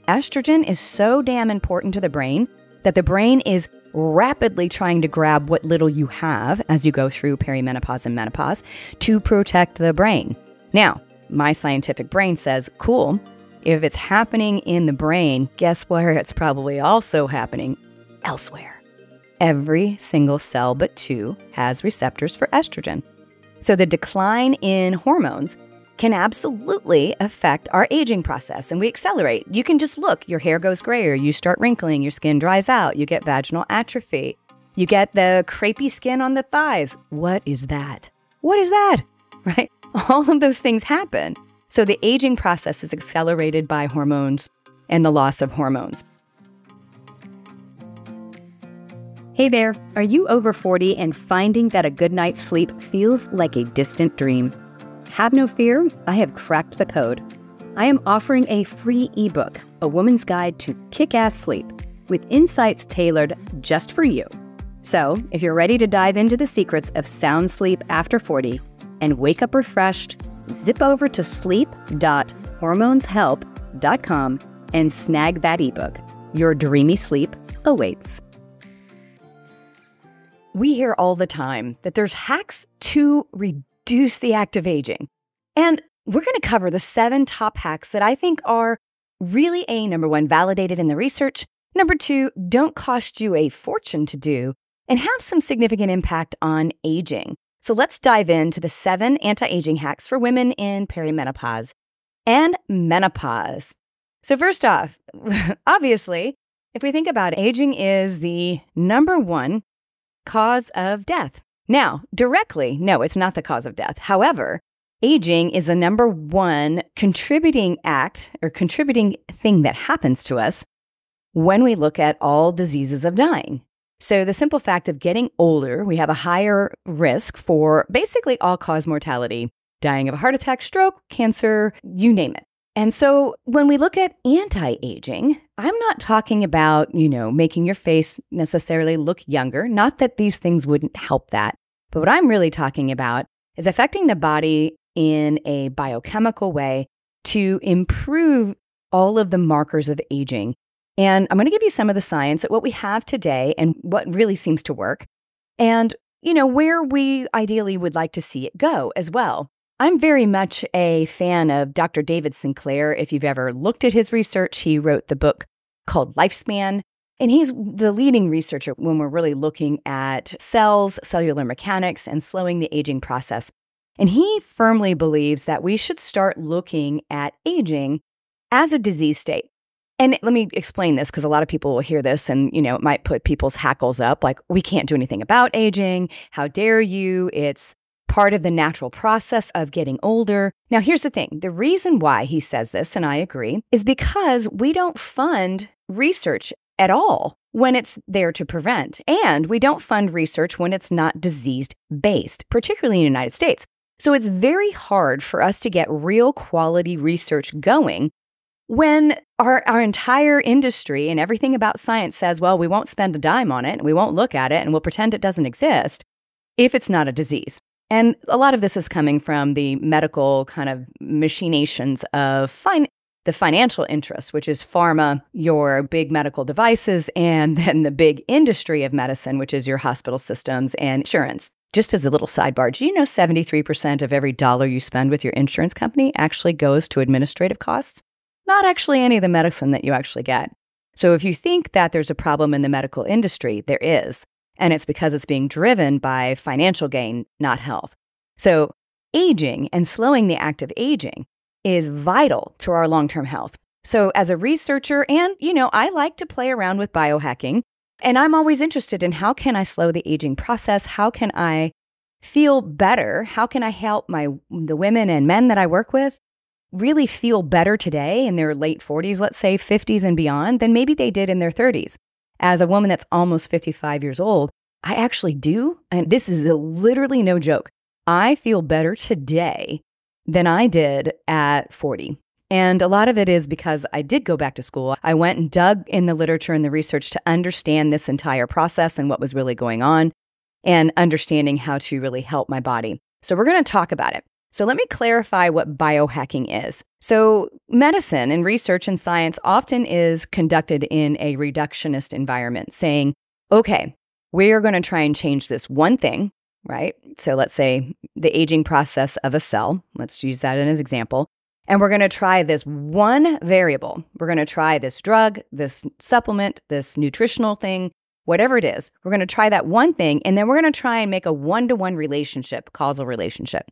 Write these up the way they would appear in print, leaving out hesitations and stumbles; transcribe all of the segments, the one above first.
estrogen is so damn important to the brain that the brain is rapidly trying to grab what little you have as you go through perimenopause and menopause to protect the brain. Now, my scientific brain says, cool, if it's happening in the brain, guess where it's probably also happening? Elsewhere. Every single cell but two has receptors for estrogen. So the decline in hormones can absolutely affect our aging process, and we accelerate. You can just look, your hair goes grayer, you start wrinkling, your skin dries out, you get vaginal atrophy, you get the crepey skin on the thighs. What is that? What is that? Right? All of those things happen. So the aging process is accelerated by hormones and the loss of hormones. Hey there, are you over 40 and finding that a good night's sleep feels like a distant dream? Have no fear, I have cracked the code. I am offering a free ebook, A Woman's Guide to Kick-Ass Sleep, with insights tailored just for you. So, if you're ready to dive into the secrets of sound sleep after 40 and wake up refreshed, zip over to sleep.hormoneshelp.com and snag that ebook. Your dreamy sleep awaits. We hear all the time that there's hacks to reduce the act of aging. And we're going to cover the 7 top hacks that I think are really number 1, validated in the research, number 2, don't cost you a fortune to do, and have some significant impact on aging. So let's dive into the 7 anti-aging hacks for women in perimenopause and menopause. So first off, obviously, if we think about it, aging is the number 1 cause of death. Now, directly, no, it's not the cause of death. However, aging is a number 1 contributing act or contributing thing that happens to us when we look at all diseases of dying. So the simple fact of getting older, we have a higher risk for basically all-cause mortality, dying of a heart attack, stroke, cancer, you name it. And so when we look at anti-aging, I'm not talking about, making your face necessarily look younger. Not that these things wouldn't help that. But what I'm really talking about is affecting the body in a biochemical way to improve all of the markers of aging. And I'm going to give you some of the science at what we have today and what really seems to work. And, where we ideally would like to see it go as well. I'm very much a fan of Dr. David Sinclair. If you've ever looked at his research, he wrote the book called Lifespan, and he's the leading researcher when we're really looking at cells, cellular mechanics, and slowing the aging process. And he firmly believes that we should start looking at aging as a disease state. And let me explain this because a lot of people will hear this and, it might put people's hackles up like, we can't do anything about aging. How dare you? It's part of the natural process of getting older. Now, here's the thing. The reason why he says this, and I agree, is because we don't fund research at all when it's there to prevent. And we don't fund research when it's not disease-based, particularly in the United States. So it's very hard for us to get real quality research going when our entire industry and everything about science says, well, we won't spend a dime on it, and we won't look at it, and we'll pretend it doesn't exist if it's not a disease. And a lot of this is coming from the medical kind of machinations of the financial interest, which is pharma, your big medical devices, and then the big industry of medicine, which is your hospital systems and insurance. Just as a little sidebar, do you know 73% of every dollar you spend with your insurance company actually goes to administrative costs? Not actually any of the medicine that you actually get. So if you think that there's a problem in the medical industry, there is. And it's because it's being driven by financial gain, not health. So aging and slowing the act of aging is vital to our long-term health. So as a researcher, and, I like to play around with biohacking, and I'm always interested in how can I slow the aging process? How can I feel better? How can I help the women and men that I work with really feel better today in their late 40s, let's say 50s and beyond, than maybe they did in their 30s? As a woman that's almost 55 years old, I actually do, and this is literally no joke, I feel better today than I did at 40. And a lot of it is because I did go back to school. I went and dug in the literature and the research to understand this entire process and what was really going on and understanding how to really help my body. So we're going to talk about it. So let me clarify what biohacking is. So medicine and research and science often is conducted in a reductionist environment, saying, okay, we're going to try and change this one thing, right? So let's say the aging process of a cell. Let's use that as an example. And we're going to try this one variable. We're going to try this drug, this supplement, this nutritional thing, whatever it is. We're going to try that one thing, and then we're going to try and make a one-to-one relationship, causal relationship.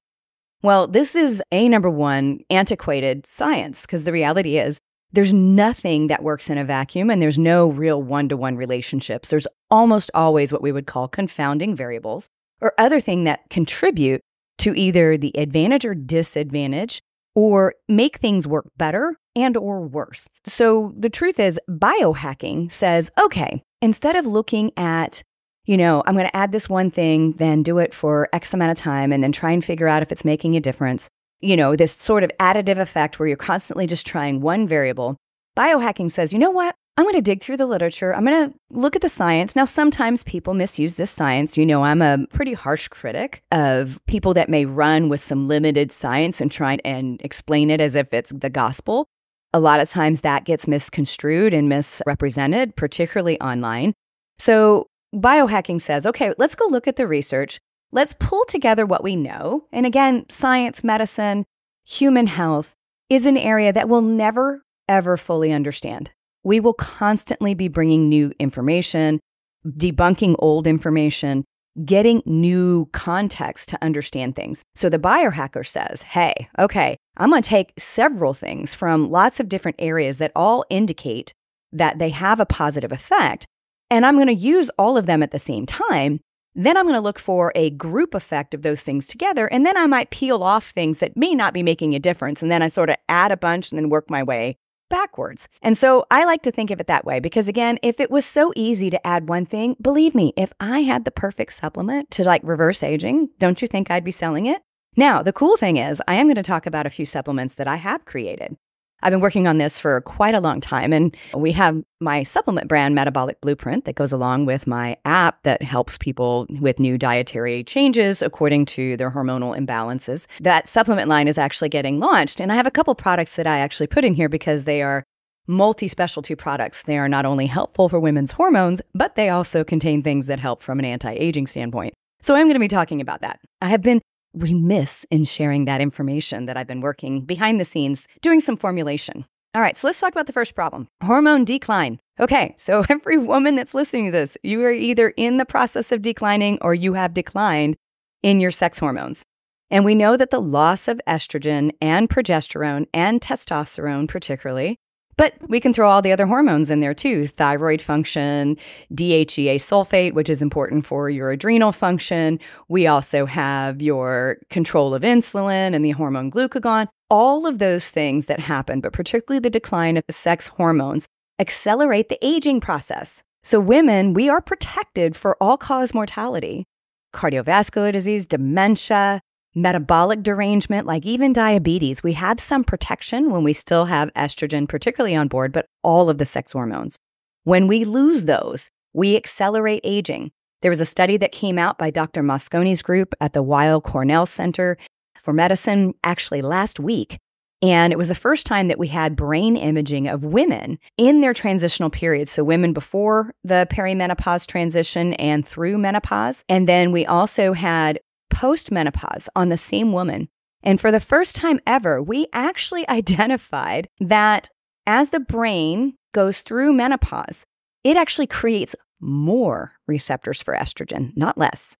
Well, this is number one, antiquated science, because the reality is there's nothing that works in a vacuum, and there's no real one-to-one relationships. There's almost always what we would call confounding variables or other things that contribute to either the advantage or disadvantage or make things work better and or worse. So the truth is biohacking says, okay, instead of looking at, I'm going to add this one thing, then do it for X amount of time and then try and figure out if it's making a difference, this sort of additive effect where you're constantly just trying one variable. Biohacking says, you know what? I'm going to dig through the literature. I'm going to look at the science. Now, sometimes people misuse this science. I'm a pretty harsh critic of people that may run with some limited science and try and explain it as if it's the gospel. A lot of times that gets misconstrued and misrepresented, particularly online. So biohacking says, okay, let's go look at the research. Let's pull together what we know. And again, science, medicine, human health is an area that we'll never, ever fully understand. We will constantly be bringing new information, debunking old information, getting new context to understand things. So the biohacker says, hey, okay, I'm going to take several things from lots of different areas that all indicate that they have a positive effect, and I'm going to use all of them at the same time. Then I'm going to look for a group effect of those things together, and then I might peel off things that may not be making a difference, and then I sort of add a bunch and then work my way backwards. And so I like to think of it that way because, again, if it was so easy to add one thing, believe me, if I had the perfect supplement to reverse aging, don't you think I'd be selling it? Now, the cool thing is I am going to talk about a few supplements that I have created. I've been working on this for quite a long time, and we have my supplement brand, Metabolic Blueprint, that goes along with my app that helps people with new dietary changes according to their hormonal imbalances. That supplement line is actually getting launched, and I have a couple products that I actually put in here because they are multi-specialty products. They are not only helpful for women's hormones, but they also contain things that help from an anti-aging standpoint. So I'm going to be talking about that. I have been remiss in sharing that information that I've been working behind the scenes, doing some formulation. All right, so let's talk about the first problem, hormone decline. Okay, so every woman that's listening to this, you are either in the process of declining or you have declined in your sex hormones. And we know that the loss of estrogen and progesterone and testosterone particularly, but we can throw all the other hormones in there too, thyroid function, DHEA sulfate, which is important for your adrenal function. We also have your control of insulin and the hormone glucagon. All of those things that happen, but particularly the decline of the sex hormones, accelerate the aging process. So women, we are protected for all-cause mortality, cardiovascular disease, dementia, metabolic derangement, like even diabetes. We have some protection when we still have estrogen, particularly on board, but all of the sex hormones. When we lose those, we accelerate aging. There was a study that came out by Dr. Mosconi's group at the Weill Cornell Center for Medicine actually last week. And it was the first time that we had brain imaging of women in their transitional period. So women before the perimenopause transition and through menopause. And then we also had post-menopause on the same woman. And for the first time ever, we actually identified that as the brain goes through menopause, it actually creates more receptors for estrogen, not less.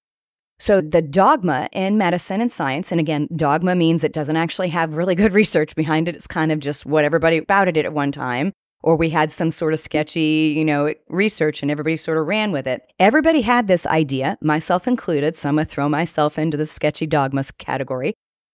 So the dogma in medicine and science, and again, dogma means it doesn't actually have really good research behind it. It's kind of just what everybody spouted it at one time, or we had some sort of sketchy, research and everybody sort of ran with it. Everybody had this idea, myself included, so I'm going to throw myself into the sketchy dogmas category,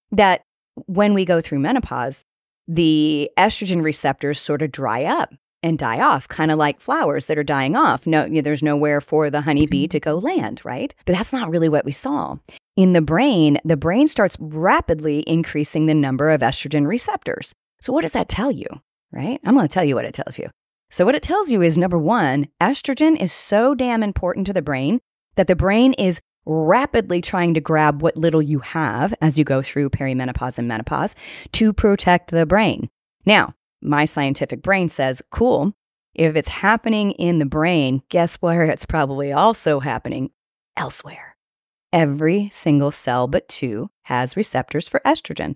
that when we go through menopause, the estrogen receptors sort of dry up and die off, kind of like flowers that are dying off. No, there's nowhere for the honeybee to go land, right? But that's not really what we saw. In the brain starts rapidly increasing the number of estrogen receptors. So what does that tell you, right? I'm going to tell you what it tells you. So what it tells you is, number one, estrogen is so damn important to the brain that the brain is rapidly trying to grab what little you have as you go through perimenopause and menopause to protect the brain. Now, my scientific brain says, cool, if it's happening in the brain, guess where it's probably also happening? Elsewhere. Every single cell but two has receptors for estrogen.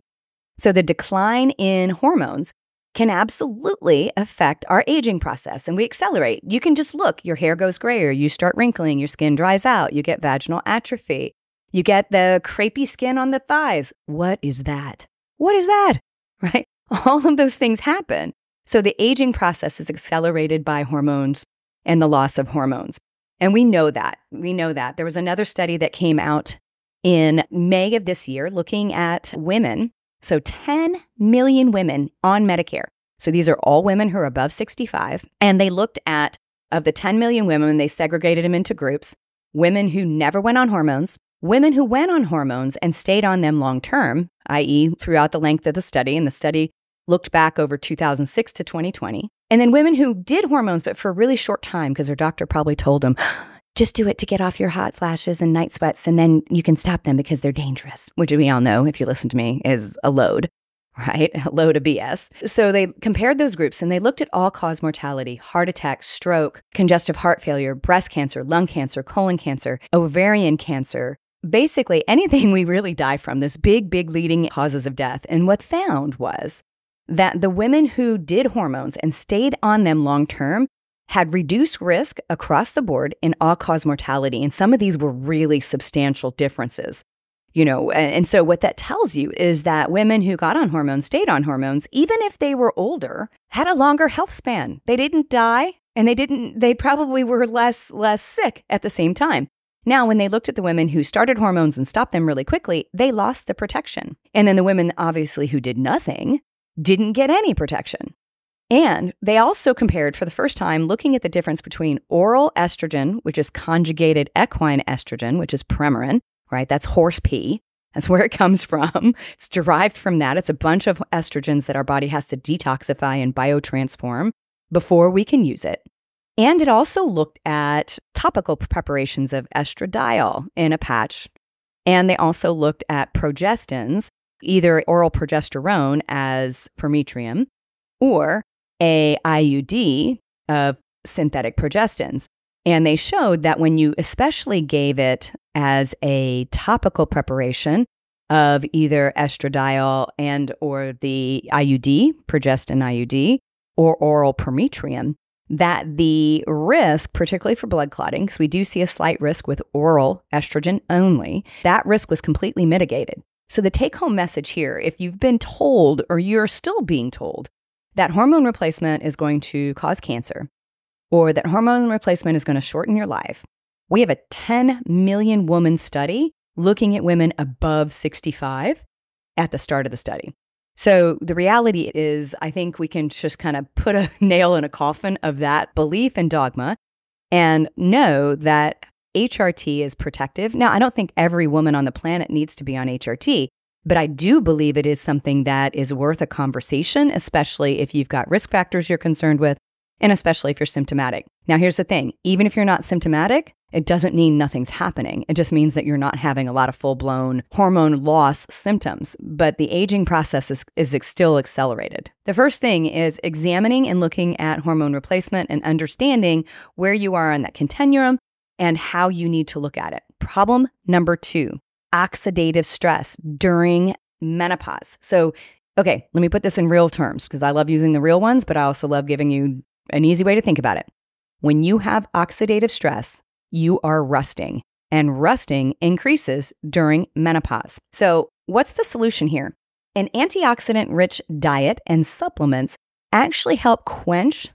So the decline in hormones can absolutely affect our aging process, and we accelerate. You can just look, your hair goes grayer, you start wrinkling, your skin dries out, you get vaginal atrophy, you get the crepey skin on the thighs. What is that? What is that? Right? All of those things happen. So the aging process is accelerated by hormones and the loss of hormones. And we know that. We know that. There was another study that came out in May of this year looking at women. So 10 million women on Medicare. So these are all women who are above 65. And they looked at, of the 10 million women, they segregated them into groups, women who never went on hormones, women who went on hormones and stayed on them long term, i.e. throughout the length of the study. And the study looked back over 2006 to 2020. And then women who did hormones, but for a really short time, because their doctor probably told them, just do it to get off your hot flashes and night sweats, and then you can stop them because they're dangerous, which we all know, if you listen to me, is a load, right? A load of BS. So they compared those groups and they looked at all-cause mortality, heart attack, stroke, congestive heart failure, breast cancer, lung cancer, colon cancer, ovarian cancer, basically anything we really die from, those big leading causes of death. And what found was that the women who did hormones and stayed on them long-term had reduced risk across the board in all-cause mortality. And some of these were really substantial differences, and so what that tells you is that women who got on hormones, stayed on hormones, even if they were older, had a longer health span. They didn't die, and they probably were less sick at the same time. Now, when they looked at the women who started hormones and stopped them really quickly, they lost the protection. And then the women, obviously, who did nothing, didn't get any protection. And they also compared for the first time looking at the difference between oral estrogen, which is conjugated equine estrogen, which is Premarin, right? That's horse pee. That's where it comes from. It's derived from that. It's a bunch of estrogens that our body has to detoxify and biotransform before we can use it. And it also looked at topical preparations of estradiol in a patch. And they also looked at progestins, either oral progesterone as Prometrium or a IUD of synthetic progestins. And they showed that when you especially gave it as a topical preparation of either estradiol and or the IUD, progestin IUD, or oral Prometrium, that the risk, particularly for blood clotting, because we do see a slight risk with oral estrogen only, that risk was completely mitigated. So the take-home message here, if you've been told or you're still being told that hormone replacement is going to cause cancer, or that hormone replacement is going to shorten your life, we have a 10 million woman study looking at women above 65 at the start of the study. So the reality is, I think we can just kind of put a nail in a coffin of that belief and dogma and know that HRT is protective. Now, I don't think every woman on the planet needs to be on HRT, but I do believe it is something that is worth a conversation, especially if you've got risk factors you're concerned with, and especially if you're symptomatic. Now, here's the thing. Even if you're not symptomatic, it doesn't mean nothing's happening. It just means that you're not having a lot of full-blown hormone loss symptoms, but the aging process is still accelerated. The first thing is examining and looking at hormone replacement and understanding where you are on that continuum and how you need to look at it. Problem number 2, oxidative stress during menopause. So, okay, let me put this in real terms because I love using the real ones, but I also love giving you an easy way to think about it. When you have oxidative stress, you are rusting, and rusting increases during menopause. So, what's the solution here? An antioxidant-rich diet and supplements actually help quench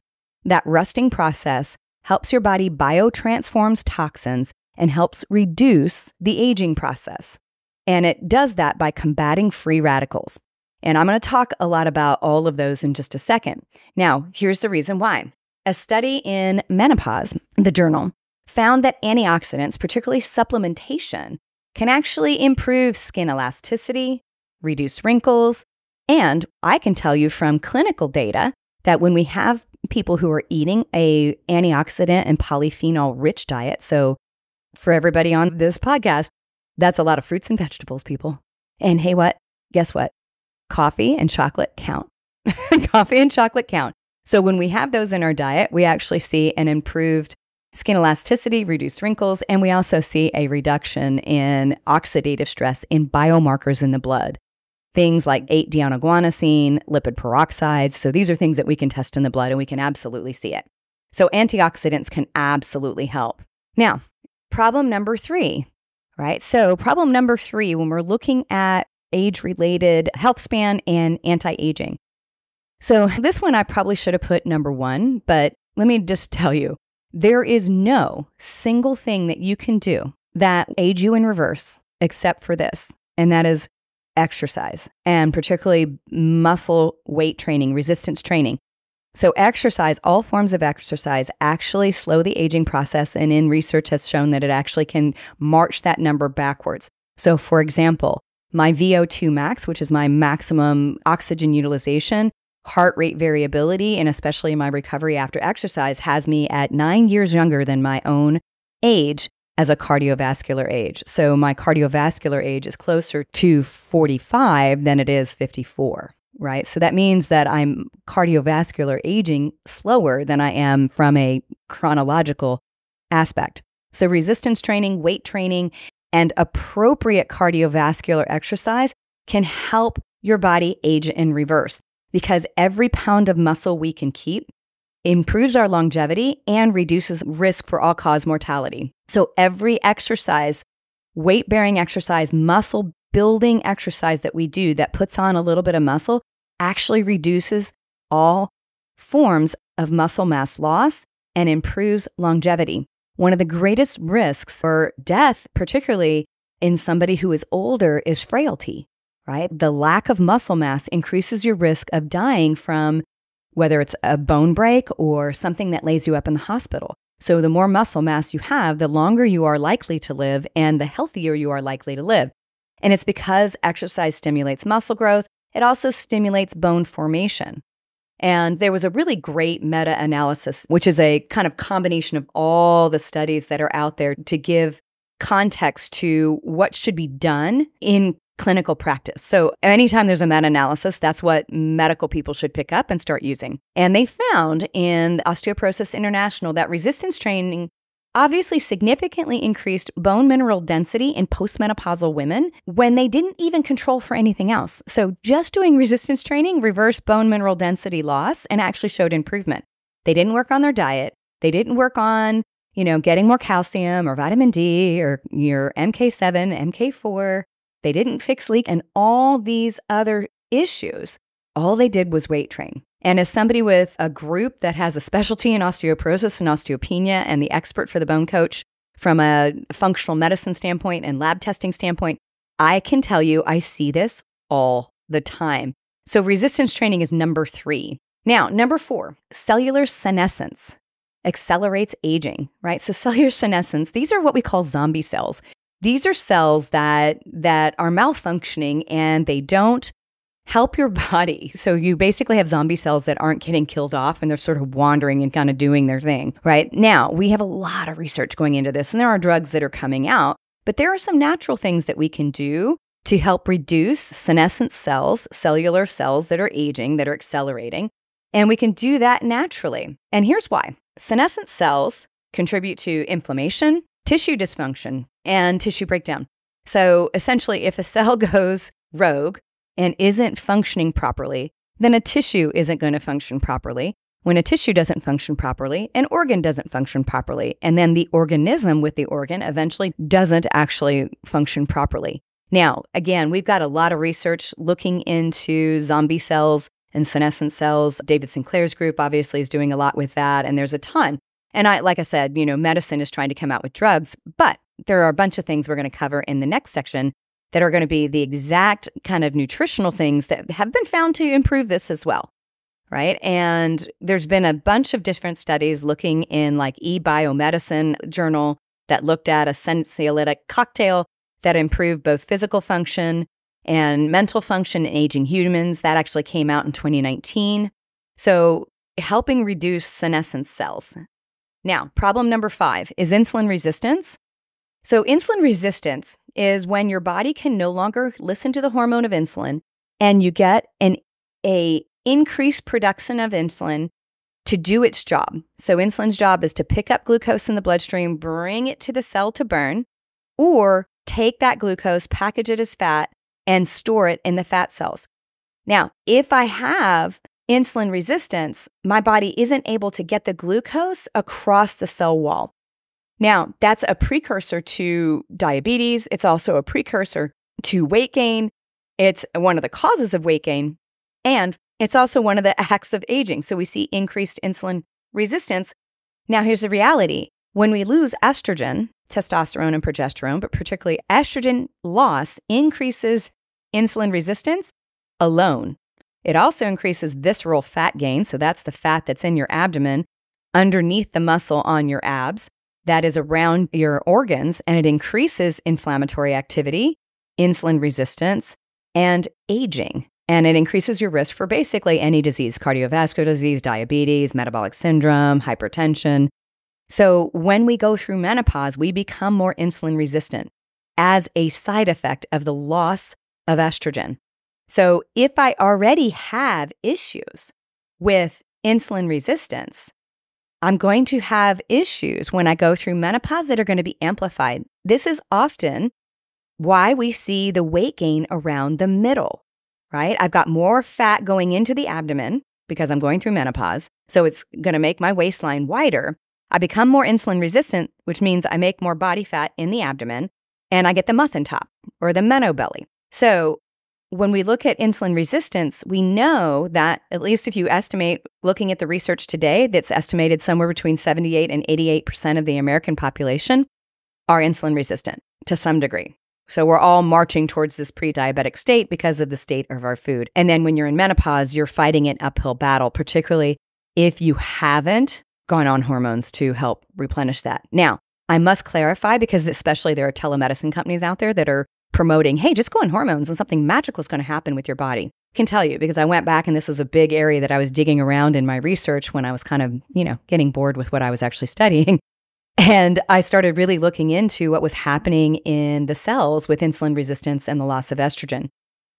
that rusting process, helps your body biotransforms toxins, and helps reduce the aging process. And it does that by combating free radicals. And I'm going to talk a lot about all of those in just a second. Now, here's the reason why. A study in Menopause, the journal, found that antioxidants, particularly supplementation, can actually improve skin elasticity, reduce wrinkles, and I can tell you from clinical data that when we have people who are eating a antioxidant and polyphenol-rich diet, so for everybody on this podcast, that's a lot of fruits and vegetables, people. And hey, what? Guess what? Coffee and chocolate count. Coffee and chocolate count. So when we have those in our diet, we actually see an improved skin elasticity, reduced wrinkles, and we also see a reduction in oxidative stress in biomarkers in the blood. Things like 8-deoxyguanosine, lipid peroxides. So these are things that we can test in the blood and we can absolutely see it. So antioxidants can absolutely help. Now, problem number 3, right? So problem number 3, when we're looking at age-related health span and anti-aging. So this one I probably should have put number 1, but let me just tell you, there is no single thing that you can do that age you in reverse except for this, and that is exercise, and particularly muscle weight training, resistance training. So exercise, all forms of exercise actually slow the aging process, and in research has shown that it actually can march that number backwards. So for example, my VO2 max, which is my maximum oxygen utilization, heart rate variability, and especially my recovery after exercise has me at 9 years younger than my own age as a cardiovascular age. So my cardiovascular age is closer to 45 than it is 54, right? So that means that I'm cardiovascular aging slower than I am from a chronological aspect. So resistance training, weight training, and appropriate cardiovascular exercise can help your body age in reverse, because every pound of muscle we can keep improves our longevity and reduces risk for all-cause mortality. So every exercise, weight-bearing exercise, muscle-building exercise that we do that puts on a little bit of muscle actually reduces all forms of muscle mass loss and improves longevity. One of the greatest risks for death, particularly in somebody who is older, is frailty, right? The lack of muscle mass increases your risk of dying from whether it's a bone break or something that lays you up in the hospital. So the more muscle mass you have, the longer you are likely to live and the healthier you are likely to live. And it's because exercise stimulates muscle growth. It also stimulates bone formation. And there was a really great meta-analysis, which is a kind of combination of all the studies that are out there to give context to what should be done in clinical practice. So anytime there's a meta-analysis, that's what medical people should pick up and start using. And they found in Osteoporosis International that resistance training obviously significantly increased bone mineral density in postmenopausal women when they didn't even control for anything else. So just doing resistance training reversed bone mineral density loss and actually showed improvement. They didn't work on their diet. They didn't work on, getting more calcium or vitamin D or your MK7, MK4. They didn't fix leak and all these other issues. All they did was weight train. And as somebody with a group that has a specialty in osteoporosis and osteopenia and the expert for the bone coach from a functional medicine standpoint and lab testing standpoint, I can tell you I see this all the time. So resistance training is number 3. Now, number 4, cellular senescence accelerates aging, right? So cellular senescence, these are what we call zombie cells. These are cells that are malfunctioning and they don't help your body. So you basically have zombie cells that aren't getting killed off and they're sort of wandering and kind of doing their thing, right? Now, we have a lot of research going into this and there are drugs that are coming out, but there are some natural things that we can do to help reduce senescent cells, cellular cells that are aging, that are accelerating. And we can do that naturally. And here's why. Senescent cells contribute to inflammation, tissue dysfunction, and tissue breakdown. So essentially, if a cell goes rogue and isn't functioning properly, then a tissue isn't going to function properly. When a tissue doesn't function properly, an organ doesn't function properly. And then the organism with the organ eventually doesn't actually function properly. Now, again, we've got a lot of research looking into zombie cells and senescent cells. David Sinclair's group obviously is doing a lot with that, and there's a ton. And like I said, medicine is trying to come out with drugs, but there are a bunch of things we're going to cover in the next section that are going to be the exact kind of nutritional things that have been found to improve this as well, right? And there's been a bunch of different studies looking in like eBiomedicine journal that looked at a sensolytic cocktail that improved both physical function and mental function in aging humans. That actually came out in 2019. So helping reduce senescent cells. Now, problem number 5 is insulin resistance So insulin resistance is when your body can no longer listen to the hormone of insulin, and you get a increased production of insulin to do its job. So insulin's job is to pick up glucose in the bloodstream, bring it to the cell to burn, or take that glucose, package it as fat, and store it in the fat cells. Now, if I have insulin resistance, my body isn't able to get the glucose across the cell wall. Now, that's a precursor to diabetes. It's also a precursor to weight gain. It's one of the causes of weight gain, and it's also one of the acts of aging. So we see increased insulin resistance. Now, here's the reality. When we lose estrogen, testosterone and progesterone, but particularly estrogen loss increases insulin resistance alone. It also increases visceral fat gain. So that's the fat that's in your abdomen, underneath the muscle on your abs, that is around your organs, and it increases inflammatory activity, insulin resistance, and aging. And it increases your risk for basically any disease, cardiovascular disease, diabetes, metabolic syndrome, hypertension. So when we go through menopause, we become more insulin resistant as a side effect of the loss of estrogen. So if I already have issues with insulin resistance, I'm going to have issues when I go through menopause that are going to be amplified. This is often why we see the weight gain around the middle, right? I've got more fat going into the abdomen because I'm going through menopause. So it's going to make my waistline wider. I become more insulin resistant, which means I make more body fat in the abdomen, and I get the muffin top or the meno belly. So when we look at insulin resistance, we know that, at least if you estimate, looking at the research today, that's estimated somewhere between 78 and 88% of the American population are insulin resistant to some degree. So we're all marching towards this pre-diabetic state because of the state of our food. And then when you're in menopause, you're fighting an uphill battle, particularly if you haven't gone on hormones to help replenish that. Now, I must clarify, because especially there are telemedicine companies out there that are promoting, hey, just go on hormones and something magical is going to happen with your body. I can tell you, because I went back and this was a big area that I was digging around in my research when I was kind of, getting bored with what I was actually studying. And I started really looking into what was happening in the cells with insulin resistance and the loss of estrogen.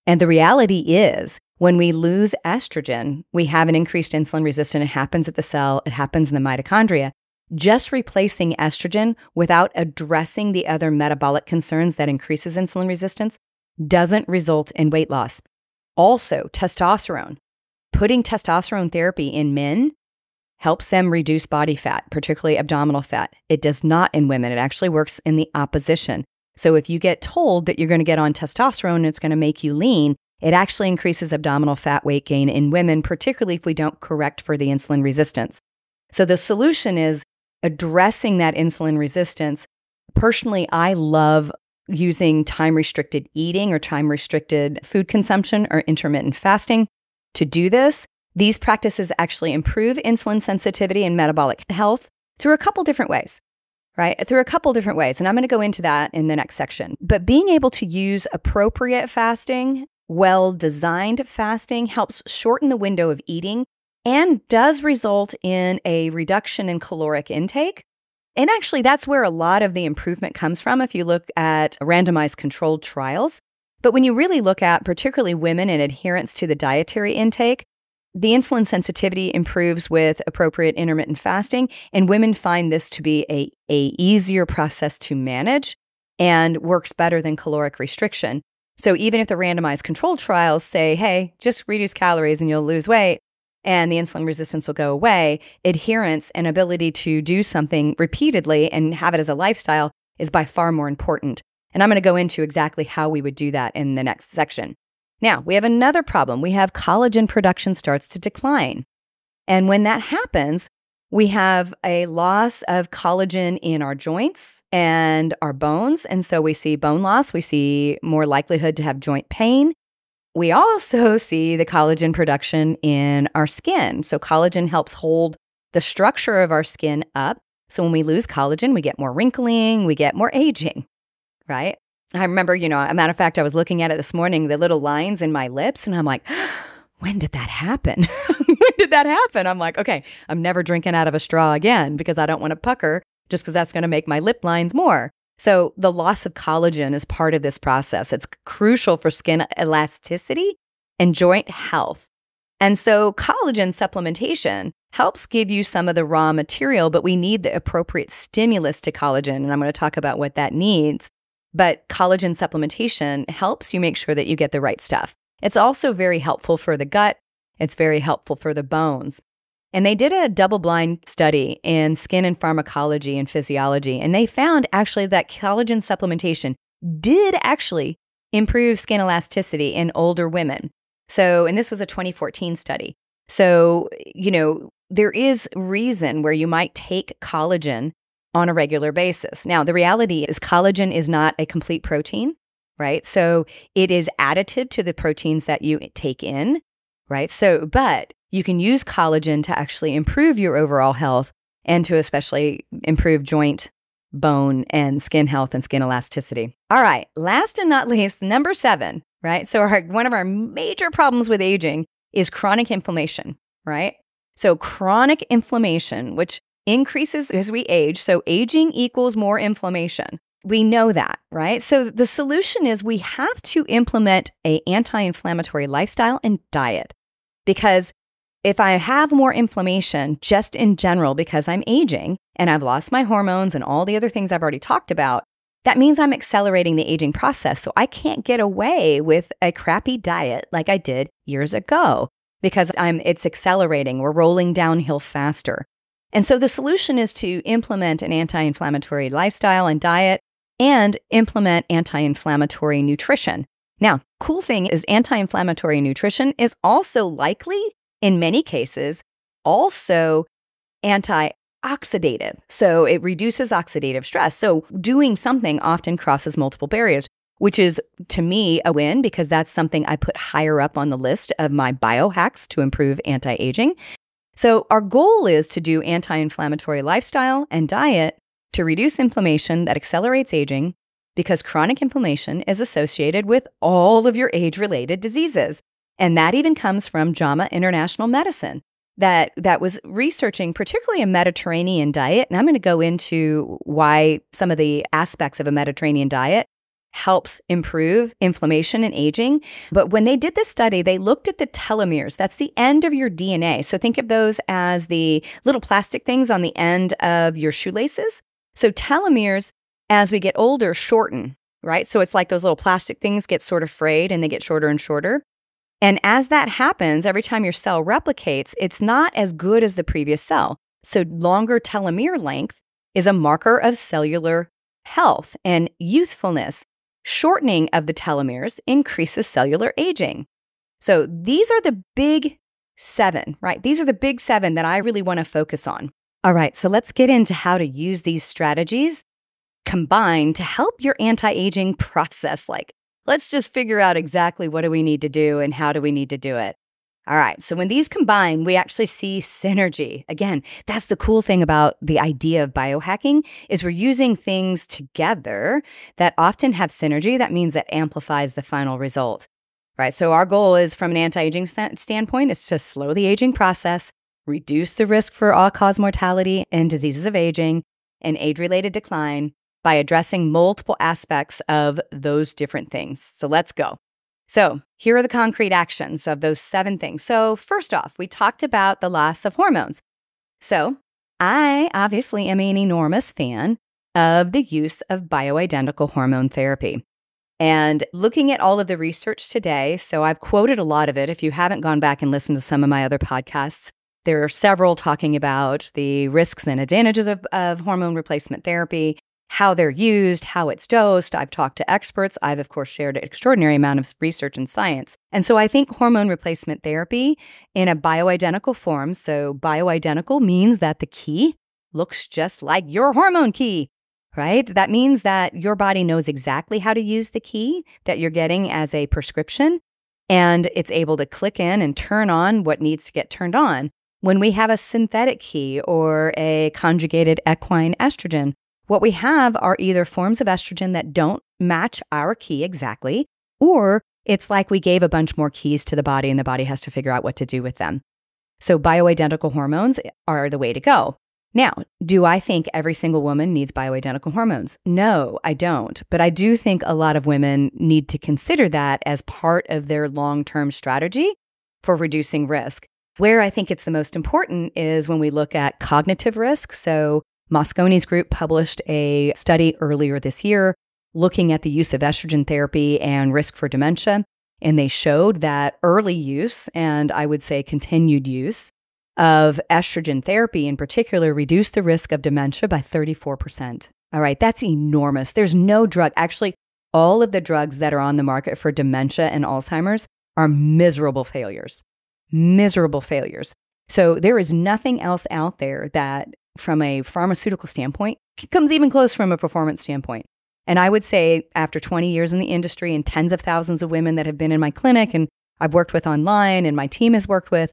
And the reality is, when we lose estrogen, we have an increased insulin resistance. It happens at the cell. It happens in the mitochondria. Just replacing estrogen without addressing the other metabolic concerns that increases insulin resistance doesn't result in weight loss. Also, testosterone. Putting testosterone therapy in men helps them reduce body fat, particularly abdominal fat. It does not in women. It actually works in the opposition. So if you get told that you're going to get on testosterone and it's going to make you lean, it actually increases abdominal fat weight gain in women, particularly if we don't correct for the insulin resistance. So the solution is addressing that insulin resistance. Personally, I love using time-restricted eating or time-restricted food consumption or intermittent fasting to do this. These practices actually improve insulin sensitivity and metabolic health through a couple different ways, right? Through a couple different ways. And I'm going to go into that in the next section. But being able to use appropriate fasting, well-designed fasting, helps shorten the window of eating and does result in a reduction in caloric intake. And actually, that's where a lot of the improvement comes from if you look at randomized controlled trials. But when you really look at particularly women and adherence to the dietary intake, the insulin sensitivity improves with appropriate intermittent fasting, and women find this to be a easier process to manage and works better than caloric restriction. So even if the randomized controlled trials say, hey, just reduce calories and you'll lose weight, and the insulin resistance will go away, adherence and ability to do something repeatedly and have it as a lifestyle is by far more important. And I'm going to go into exactly how we would do that in the next section. Now, we have another problem. We have collagen production starts to decline. And when that happens, we have a loss of collagen in our joints and our bones. And so we see bone loss. We see more likelihood to have joint pain. We also see the collagen production in our skin. So collagen helps hold the structure of our skin up. So when we lose collagen, we get more wrinkling, we get more aging, right? I remember, a matter of fact, I was looking at it this morning, the little lines in my lips, and I'm like, when did that happen? When did that happen? I'm like, okay, I'm never drinking out of a straw again because I don't want to pucker just because that's going to make my lip lines more. So the loss of collagen is part of this process. It's crucial for skin elasticity and joint health. And so collagen supplementation helps give you some of the raw material, but we need the appropriate stimulus to collagen. And I'm going to talk about what that needs. But collagen supplementation helps you make sure that you get the right stuff. It's also very helpful for the gut. It's very helpful for the bones. And they did a double-blind study in skin and pharmacology and physiology, and they found actually that collagen supplementation did actually improve skin elasticity in older women. So, and this was a 2014 study. So, there is reason where you might take collagen on a regular basis. Now, the reality is collagen is not a complete protein, right? So it is additive to the proteins that you take in, right? So, but you can use collagen to actually improve your overall health and to especially improve joint, bone, and skin health and skin elasticity. All right, last and not least, number 7, right? So one of our major problems with aging is chronic inflammation, right? So chronic inflammation, which increases as we age. So aging equals more inflammation. We know that, right? So the solution is we have to implement an anti-inflammatory lifestyle and diet. Because if I have more inflammation just in general because I'm aging and I've lost my hormones and all the other things I've already talked about, that means I'm accelerating the aging process. So I can't get away with a crappy diet like I did years ago because it's accelerating. We're rolling downhill faster. And so the solution is to implement an anti-inflammatory lifestyle and diet and implement anti-inflammatory nutrition. Now, cool thing is anti-inflammatory nutrition is also likely, in many cases, also antioxidative. So it reduces oxidative stress. So doing something often crosses multiple barriers, which is, to me, a win because that's something I put higher up on the list of my biohacks to improve anti-aging. So our goal is to do anti-inflammatory lifestyle and diet to reduce inflammation that accelerates aging because chronic inflammation is associated with all of your age-related diseases. And that even comes from JAMA International Medicine that was researching particularly a Mediterranean diet. And I'm going to go into why some of the aspects of a Mediterranean diet helps improve inflammation and aging. But when they did this study, they looked at the telomeres. That's the end of your DNA. So think of those as the little plastic things on the end of your shoelaces. So telomeres, as we get older, shorten, right? So it's like those little plastic things get sort of frayed and they get shorter and shorter. And as that happens, every time your cell replicates, it's not as good as the previous cell. So longer telomere length is a marker of cellular health and youthfulness. Shortening of the telomeres increases cellular aging. So these are the big 7, right? These are the big 7 that I really want to focus on. All right, so let's get into how to use these strategies combined to help your anti-aging process. Let's just figure out exactly what do we need to do and how do we need to do it. All right, so when these combine, we actually see synergy. Again, that's the cool thing about the idea of biohacking is we're using things together that often have synergy. That means that amplifies the final result, right? So our goal is from an anti-aging standpoint is to slow the aging process, reduce the risk for all-cause mortality and diseases of aging and age-related decline by addressing multiple aspects of those different things. So let's go. So here are the concrete actions of those 7 things. So first off, we talked about the loss of hormones. So I obviously am an enormous fan of the use of bioidentical hormone therapy. And looking at all of the research today, so I've quoted a lot of it. If you haven't gone back and listened to some of my other podcasts, there are several talking about the risks and advantages of hormone replacement therapy, how they're used, how it's dosed. I've talked to experts. I've, of course, shared an extraordinary amount of research and science. And so I think hormone replacement therapy in a bioidentical form, so bioidentical means that the key looks just like your hormone key, right? That means that your body knows exactly how to use the key that you're getting as a prescription, and it's able to click in and turn on what needs to get turned on. When we have a synthetic key or a conjugated equine estrogen, what we have are either forms of estrogen that don't match our key exactly, or it's like we gave a bunch more keys to the body and the body has to figure out what to do with them. So bioidentical hormones are the way to go. Now, do I think every single woman needs bioidentical hormones? No, I don't. But I do think a lot of women need to consider that as part of their long-term strategy for reducing risk. Where I think it's the most important is when we look at cognitive risk. So Mosconi's group published a study earlier this year looking at the use of estrogen therapy and risk for dementia. And they showed that early use, and I would say continued use, of estrogen therapy in particular reduced the risk of dementia by 34%. All right, that's enormous. There's no drug. Actually, all of the drugs that are on the market for dementia and Alzheimer's are miserable failures. Miserable failures. So there is nothing else out there that, from a pharmaceutical standpoint, comes even close from a performance standpoint. And I would say after 20 years in the industry and tens of thousands of women that have been in my clinic and I've worked with online and my team has worked with,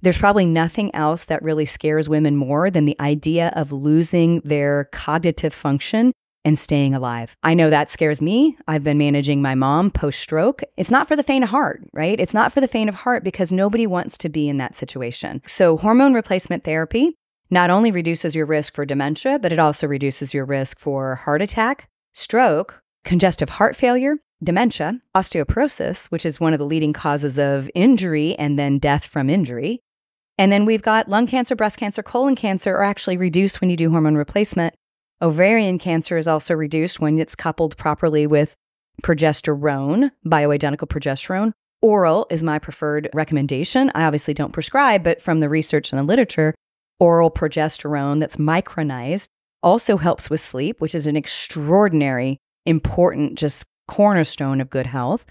there's probably nothing else that really scares women more than the idea of losing their cognitive function and staying alive. I know that scares me. I've been managing my mom post-stroke. It's not for the faint of heart, right? It's not for the faint of heart because nobody wants to be in that situation. So hormone replacement therapy not only reduces your risk for dementia, but it also reduces your risk for heart attack, stroke, congestive heart failure, dementia, osteoporosis, which is one of the leading causes of injury and then death from injury. And then we've got lung cancer, breast cancer, colon cancer are actually reduced when you do hormone replacement. Ovarian cancer is also reduced when it's coupled properly with progesterone, bioidentical progesterone. Oral is my preferred recommendation. I obviously don't prescribe, but from the research and the literature, oral progesterone that's micronized also helps with sleep, which is an extraordinary, important, just cornerstone of good health.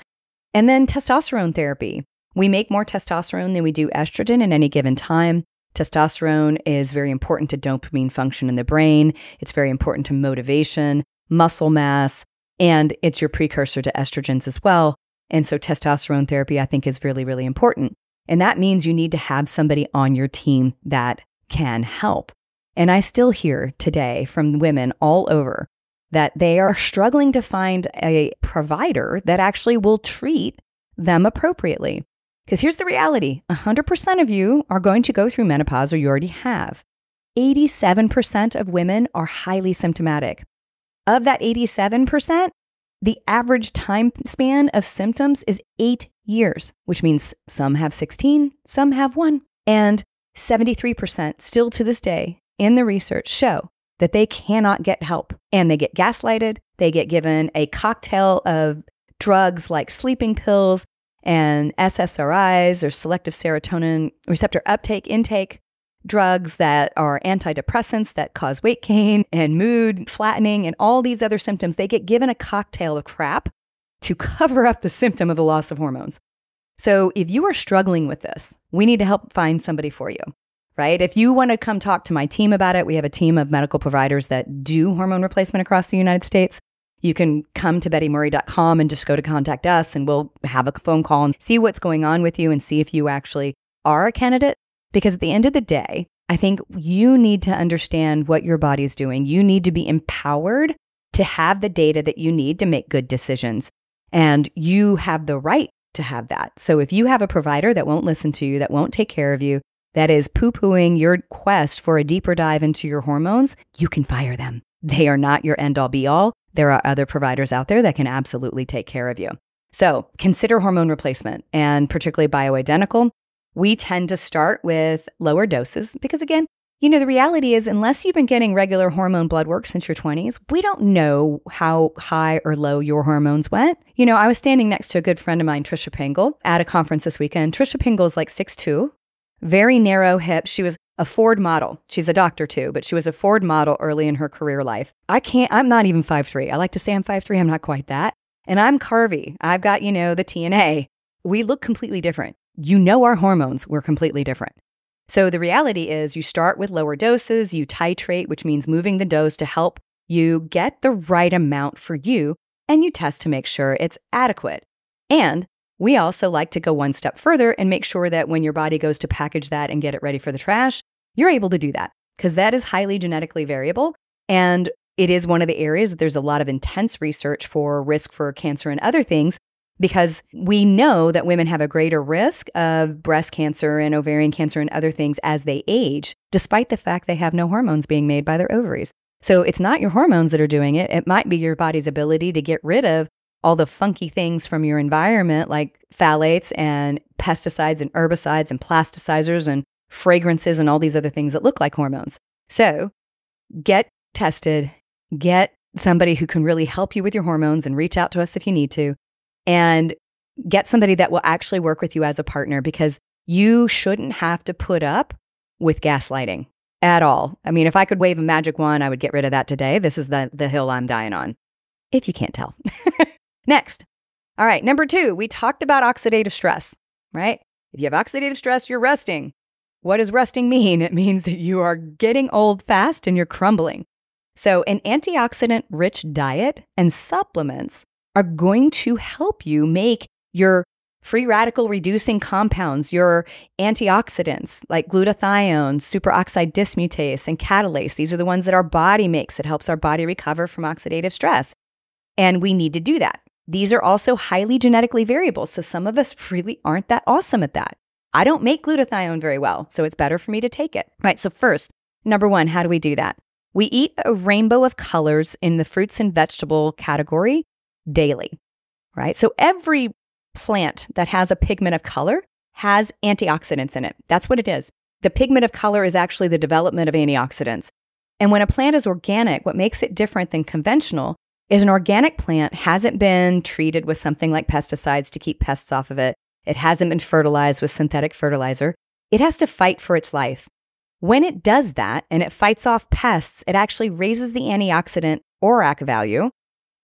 And then testosterone therapy. We make more testosterone than we do estrogen at any given time. Testosterone is very important to dopamine function in the brain. It's very important to motivation, muscle mass, and it's your precursor to estrogens as well. And so testosterone therapy, I think, is really, really important. And that means you need to have somebody on your team that can help. And I still hear today from women all over that they are struggling to find a provider that actually will treat them appropriately. Because here's the reality, 100% of you are going to go through menopause, or you already have. 87% of women are highly symptomatic. Of that 87%, the average time span of symptoms is 8 years, which means some have 16, some have 1. And 73% still to this day in the research show that they cannot get help. And they get gaslighted, they get given a cocktail of drugs like sleeping pills, and SSRIs, or selective serotonin receptor uptake intake drugs that are antidepressants that cause weight gain and mood flattening and all these other symptoms. They get given a cocktail of crap to cover up the symptom of the loss of hormones. So if you are struggling with this, we need to help find somebody for you, right? If you want to come talk to my team about it, we have a team of medical providers that do hormone replacement across the United States. You can come to bettymurray.com and just go to contact us, and we'll have a phone call and see what's going on with you and see if you actually are a candidate. Because at the end of the day, I think you need to understand what your body's doing. You need to be empowered to have the data that you need to make good decisions. And you have the right to have that. So if you have a provider that won't listen to you, that won't take care of you, that is poo-pooing your quest for a deeper dive into your hormones, you can fire them. They are not your end-all be-all. There are other providers out there that can absolutely take care of you. So consider hormone replacement, and particularly bioidentical. We tend to start with lower doses because, again, the reality is unless you've been getting regular hormone blood work since your 20s, we don't know how high or low your hormones went. I was standing next to a good friend of mine, Trisha Pingle, at a conference this weekend. Trisha Pingle is like 6'2", very narrow hips. She was a Ford model. She's a doctor too, but she was a Ford model early in her career life. I'm not even 5'3". I like to say I'm 5'3". I'm not quite that. And I'm curvy. I've got, the TNA. We look completely different. Our hormones, we're completely different. So the reality is you start with lower doses, you titrate, which means moving the dose to help you get the right amount for you, and you test to make sure it's adequate. And we also like to go one step further and make sure that when your body goes to package that and get it ready for the trash, you're able to do that, because that is highly genetically variable. And it is one of the areas that there's a lot of intense research for risk for cancer and other things, because we know that women have a greater risk of breast cancer and ovarian cancer and other things as they age, despite the fact they have no hormones being made by their ovaries. So it's not your hormones that are doing it. It might be your body's ability to get rid of all the funky things from your environment, like phthalates and pesticides and herbicides and plasticizers and fragrances and all these other things that look like hormones. So get tested, get somebody who can really help you with your hormones, and reach out to us if you need to, and get somebody that will actually work with you as a partner, because you shouldn't have to put up with gaslighting at all. I mean, if I could wave a magic wand, I would get rid of that today. This is the hill I'm dying on, if you can't tell. Next. All right, number 2, we talked about oxidative stress, right? If you have oxidative stress, you're resting. What does resting mean? It means that you are getting old fast and you're crumbling. So an antioxidant-rich diet and supplements are going to help you make your free radical reducing compounds, your antioxidants like glutathione, superoxide dismutase, and catalase. These are the ones that our body makes that helps our body recover from oxidative stress. And we need to do that. These are also highly genetically variable, so some of us really aren't that awesome at that. I don't make glutathione very well, so it's better for me to take it. Right, so first, number 1, how do we do that? We eat a rainbow of colors in the fruits and vegetable category daily, right? So every plant that has a pigment of color has antioxidants in it. That's what it is. The pigment of color is actually the development of antioxidants. And when a plant is organic, what makes it different than conventional is an organic plant hasn't been treated with something like pesticides to keep pests off of it. It hasn't been fertilized with synthetic fertilizer. It has to fight for its life. When it does that and it fights off pests, it actually raises the antioxidant ORAC value,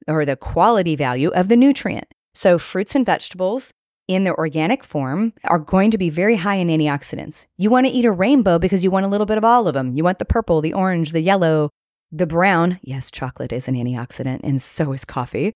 or the quality value of the nutrient. So fruits and vegetables in their organic form are going to be very high in antioxidants. You want to eat a rainbow because you want a little bit of all of them. You want the purple, the orange, the yellow, the brown. Yes, chocolate is an antioxidant, and so is coffee.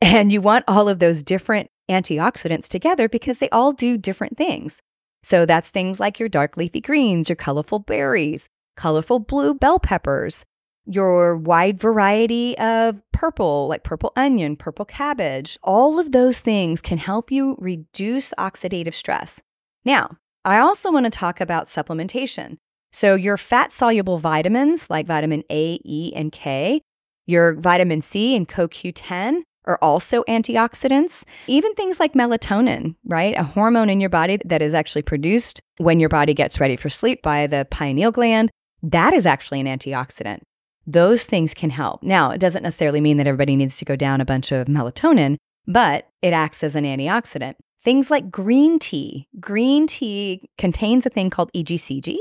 And you want all of those different antioxidants together because they all do different things. So that's things like your dark leafy greens, your colorful berries, colorful blue bell peppers, your wide variety of purple, like purple onion, purple cabbage. All of those things can help you reduce oxidative stress. Now, I also want to talk about supplementation. So your fat-soluble vitamins like vitamin A, E, and K, your vitamin C and CoQ10 are also antioxidants. Even things like melatonin, right? A hormone in your body that is actually produced when your body gets ready for sleep by the pineal gland, that is actually an antioxidant. Those things can help. Now, it doesn't necessarily mean that everybody needs to go down a bunch of melatonin, but it acts as an antioxidant. Things like green tea. Green tea contains a thing called EGCG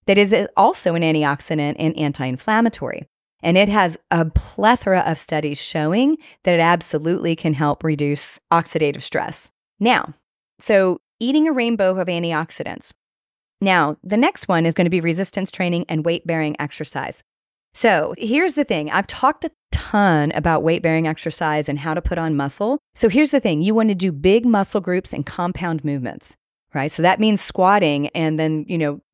that is also an antioxidant and anti-inflammatory. And it has a plethora of studies showing that it absolutely can help reduce oxidative stress. Now, so eating a rainbow of antioxidants. Now, the next one is going to be resistance training and weight-bearing exercise. So here's the thing. I've talked a ton about weight-bearing exercise and how to put on muscle. So here's the thing. You want to do big muscle groups and compound movements, right? So that means squatting and then,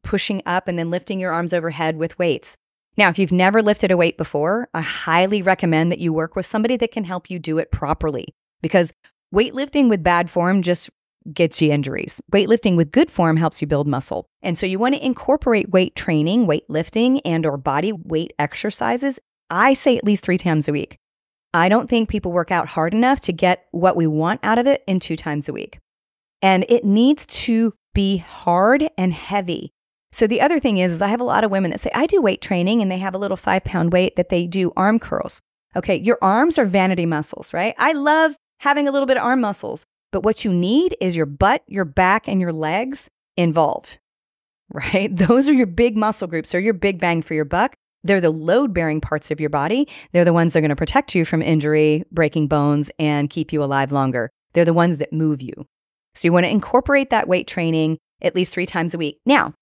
pushing up and then lifting your arms overhead with weights. Now, if you've never lifted a weight before, I highly recommend that you work with somebody that can help you do it properly, because weightlifting with bad form just gets you injuries. Weightlifting with good form helps you build muscle. And so you want to incorporate weight training, weightlifting, and or body weight exercises. I say at least 3 times a week. I don't think people work out hard enough to get what we want out of it in 2 times a week. And it needs to be hard and heavy. So the other thing is I have a lot of women that say, I do weight training, and they have a little 5-pound weight that they do arm curls. Okay, your arms are vanity muscles, right? I love having a little bit of arm muscles, but what you need is your butt, your back, and your legs involved, right? Those are your big muscle groups. They're your big bang for your buck. They're the load-bearing parts of your body. They're the ones that are going to protect you from injury, breaking bones, and keep you alive longer. They're the ones that move you. So you want to incorporate that weight training at least 3 times a week. Now,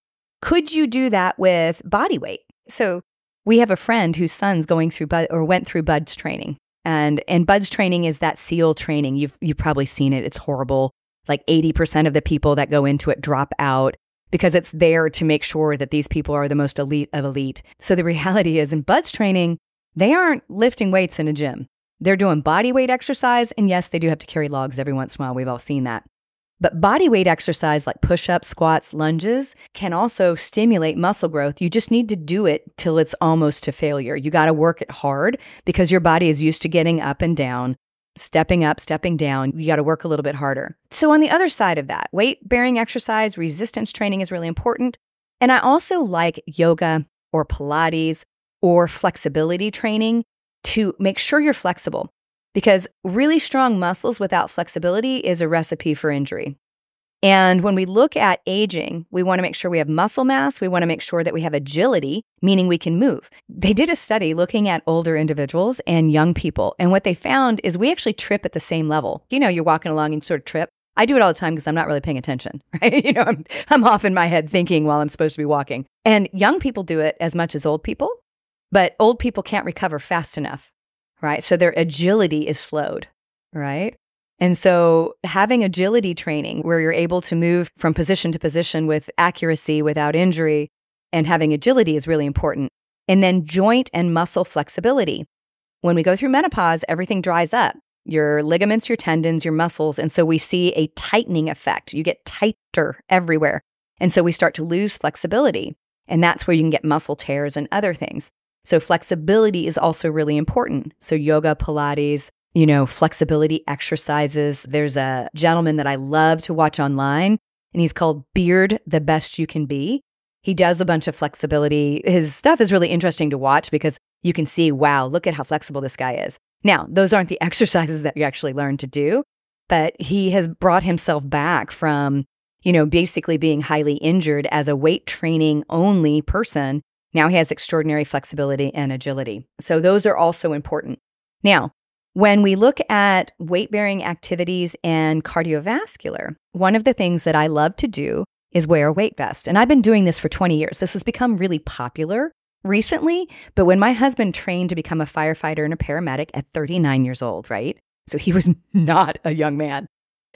could you do that with body weight? So we have a friend whose son's went through BUDS training. And BUDS training is that SEAL training. You've probably seen it. It's horrible. Like 80% of the people that go into it drop out because it's there to make sure that these people are the most elite of elite. So the reality is in BUDS training, they aren't lifting weights in a gym. They're doing body weight exercise. And yes, they do have to carry logs every once in a while. We've all seen that. But body weight exercise like push-ups, squats, lunges can also stimulate muscle growth. You just need to do it till it's almost to failure. You got to work it hard because your body is used to getting up and down, stepping up, stepping down. You got to work a little bit harder. So on the other side of that, weight-bearing exercise, resistance training is really important. And I also like yoga or Pilates or flexibility training to make sure you're flexible, because really strong muscles without flexibility is a recipe for injury. And when we look at aging, we want to make sure we have muscle mass. We want to make sure that we have agility, meaning we can move. They did a study looking at older individuals and young people. And what they found is we actually trip at the same level. You know, you're walking along and sort of trip. I do it all the time because I'm not really paying attention, right? You know, I'm off in my head thinking while I'm supposed to be walking. And young people do it as much as old people, but old people can't recover fast enough, right? So their agility is slowed, right? And so having agility training where you're able to move from position to position with accuracy without injury and having agility is really important. And then joint and muscle flexibility. When we go through menopause, everything dries up. Your ligaments, your tendons, your muscles. And so we see a tightening effect. You get tighter everywhere. And so we start to lose flexibility. And that's where you can get muscle tears and other things. So flexibility is also really important. So yoga, Pilates, you know, flexibility exercises. There's a gentleman that I love to watch online, and he's called Beard the Best You Can Be. He does a bunch of flexibility. His stuff is really interesting to watch because you can see, wow, look at how flexible this guy is. Now, those aren't the exercises that you actually learn to do, but he has brought himself back from, you know, basically being highly injured as a weight training only person. Now he has extraordinary flexibility and agility. So those are also important. Now, when we look at weight-bearing activities and cardiovascular, one of the things that I love to do is wear a weight vest. And I've been doing this for 20 years. This has become really popular recently. But when my husband trained to become a firefighter and a paramedic at 39 years old, right? So he was not a young man.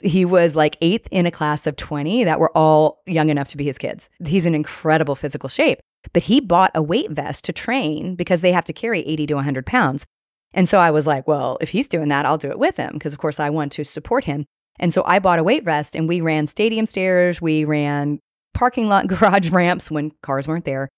He was like 8th in a class of 20 that were all young enough to be his kids. He's in incredible physical shape. But he bought a weight vest to train because they have to carry 80 to 100 pounds. And so I was like, well, if he's doing that, I'll do it with him because, of course, I want to support him. And so I bought a weight vest and we ran stadium stairs. We ran parking lot garage ramps when cars weren't there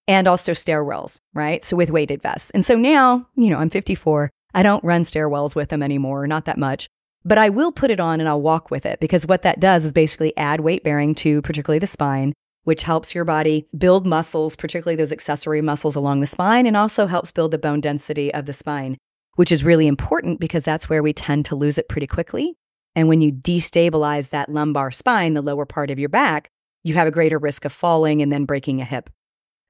and also stairwells, right? So with weighted vests. And so now, you know, I'm 54. I don't run stairwells with them anymore, not that much. But I will put it on and I'll walk with it because what that does is basically add weight bearing to particularly the spine, which helps your body build muscles, particularly those accessory muscles along the spine, and also helps build the bone density of the spine, which is really important because that's where we tend to lose it pretty quickly. And when you destabilize that lumbar spine, the lower part of your back, you have a greater risk of falling and then breaking a hip.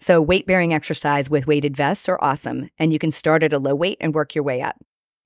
So weight-bearing exercise with weighted vests are awesome, and you can start at a low weight and work your way up.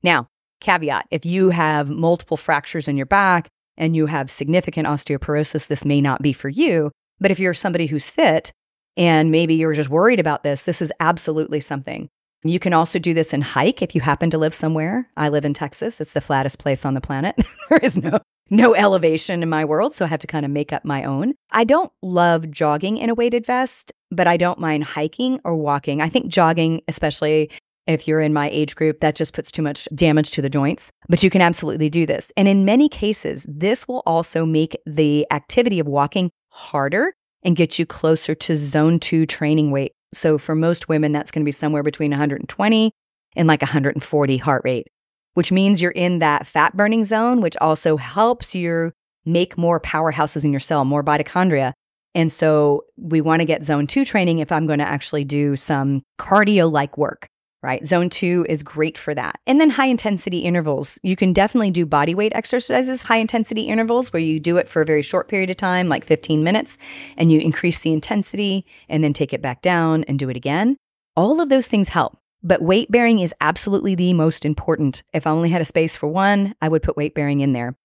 Now, caveat, if you have multiple fractures in your back and you have significant osteoporosis, this may not be for you. But if you're somebody who's fit and maybe you're just worried about this is absolutely something. You can also do this in hike if you happen to live somewhere. I live in Texas. It's the flattest place on the planet. There is no elevation in my world, so I have to kind of make up my own. I don't love jogging in a weighted vest, but I don't mind hiking or walking. I think jogging, especially if you're in my age group, that just puts too much damage to the joints. But you can absolutely do this. And in many cases, this will also make the activity of walking harder and get you closer to zone 2 training weight. So for most women, that's going to be somewhere between 120 and like 140 heart rate, which means you're in that fat burning zone, which also helps you make more powerhouses in your cell, more mitochondria. And so we want to get zone 2 training if I'm going to actually do some cardio-like work, right? Zone 2 is great for that. And then high intensity intervals. You can definitely do body weight exercises, high intensity intervals, where you do it for a very short period of time, like 15 minutes, and you increase the intensity and then take it back down and do it again. All of those things help. But weight bearing is absolutely the most important. If I only had a space for one, I would put weight bearing in there.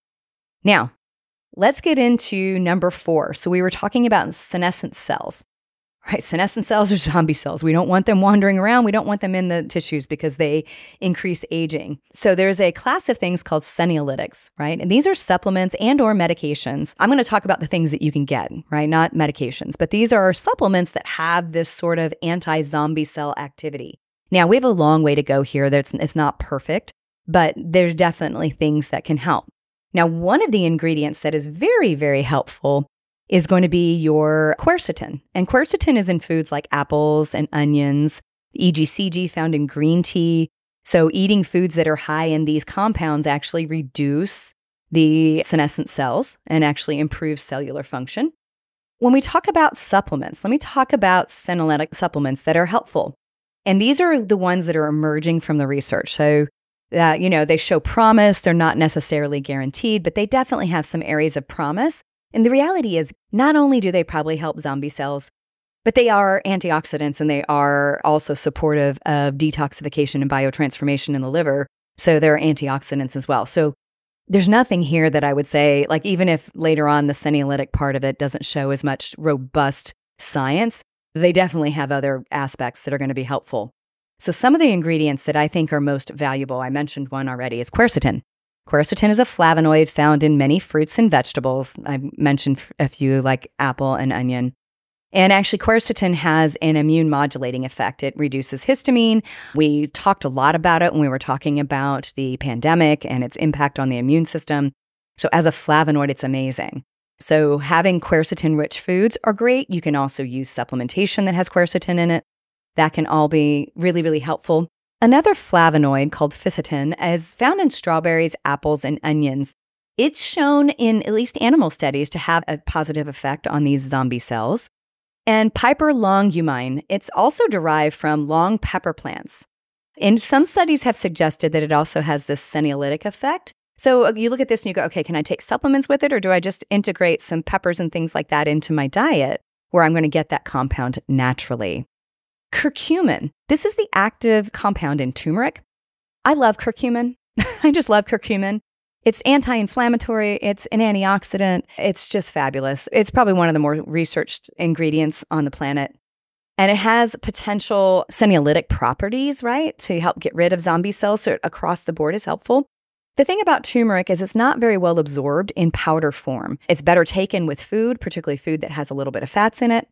Now, let's get into number 4. So we were talking about senescent cells. Right, senescent cells are zombie cells. We don't want them wandering around. We don't want them in the tissues because they increase aging. So there's a class of things called senolytics, right? And these are supplements and or medications. I'm going to talk about the things that you can get, right? Not medications, but these are supplements that have this sort of anti-zombie cell activity. Now, we have a long way to go here. It's not perfect, but there's definitely things that can help. Now, one of the ingredients that is very, very helpful is going to be your quercetin. And quercetin is in foods like apples and onions, EGCG found in green tea. So eating foods that are high in these compounds actually reduce the senescent cells and actually improve cellular function. When we talk about supplements, let me talk about senolytic supplements that are helpful. And these are the ones that are emerging from the research. So that, they show promise. They're not necessarily guaranteed, but they definitely have some areas of promise. And the reality is, not only do they probably help zombie cells, but they are antioxidants and they are also supportive of detoxification and biotransformation in the liver. So they're antioxidants as well. So there's nothing here that I would say, like, even if later on the senolytic part of it doesn't show as much robust science, they definitely have other aspects that are going to be helpful. So some of the ingredients that I think are most valuable, I mentioned one already, is quercetin. Quercetin is a flavonoid found in many fruits and vegetables. I mentioned a few like apple and onion. And actually, quercetin has an immune modulating effect. It reduces histamine. We talked a lot about it when we were talking about the pandemic and its impact on the immune system. So as a flavonoid, it's amazing. So having quercetin-rich foods are great. You can also use supplementation that has quercetin in it. That can all be really, really helpful. Another flavonoid called fisetin is found in strawberries, apples, and onions. It's shown in at least animal studies to have a positive effect on these zombie cells. And Piper longumine, it's also derived from long pepper plants. And some studies have suggested that it also has this senolytic effect. So you look at this and you go, okay, can I take supplements with it, or do I just integrate some peppers and things like that into my diet where I'm going to get that compound naturally? Curcumin. This is the active compound in turmeric. I love curcumin. I just love curcumin. It's anti-inflammatory. It's an antioxidant. It's just fabulous. It's probably one of the more researched ingredients on the planet. And it has potential senolytic properties, right, to help get rid of zombie cells. So across the board is helpful. The thing about turmeric is it's not very well absorbed in powder form. It's better taken with food, particularly food that has a little bit of fats in it.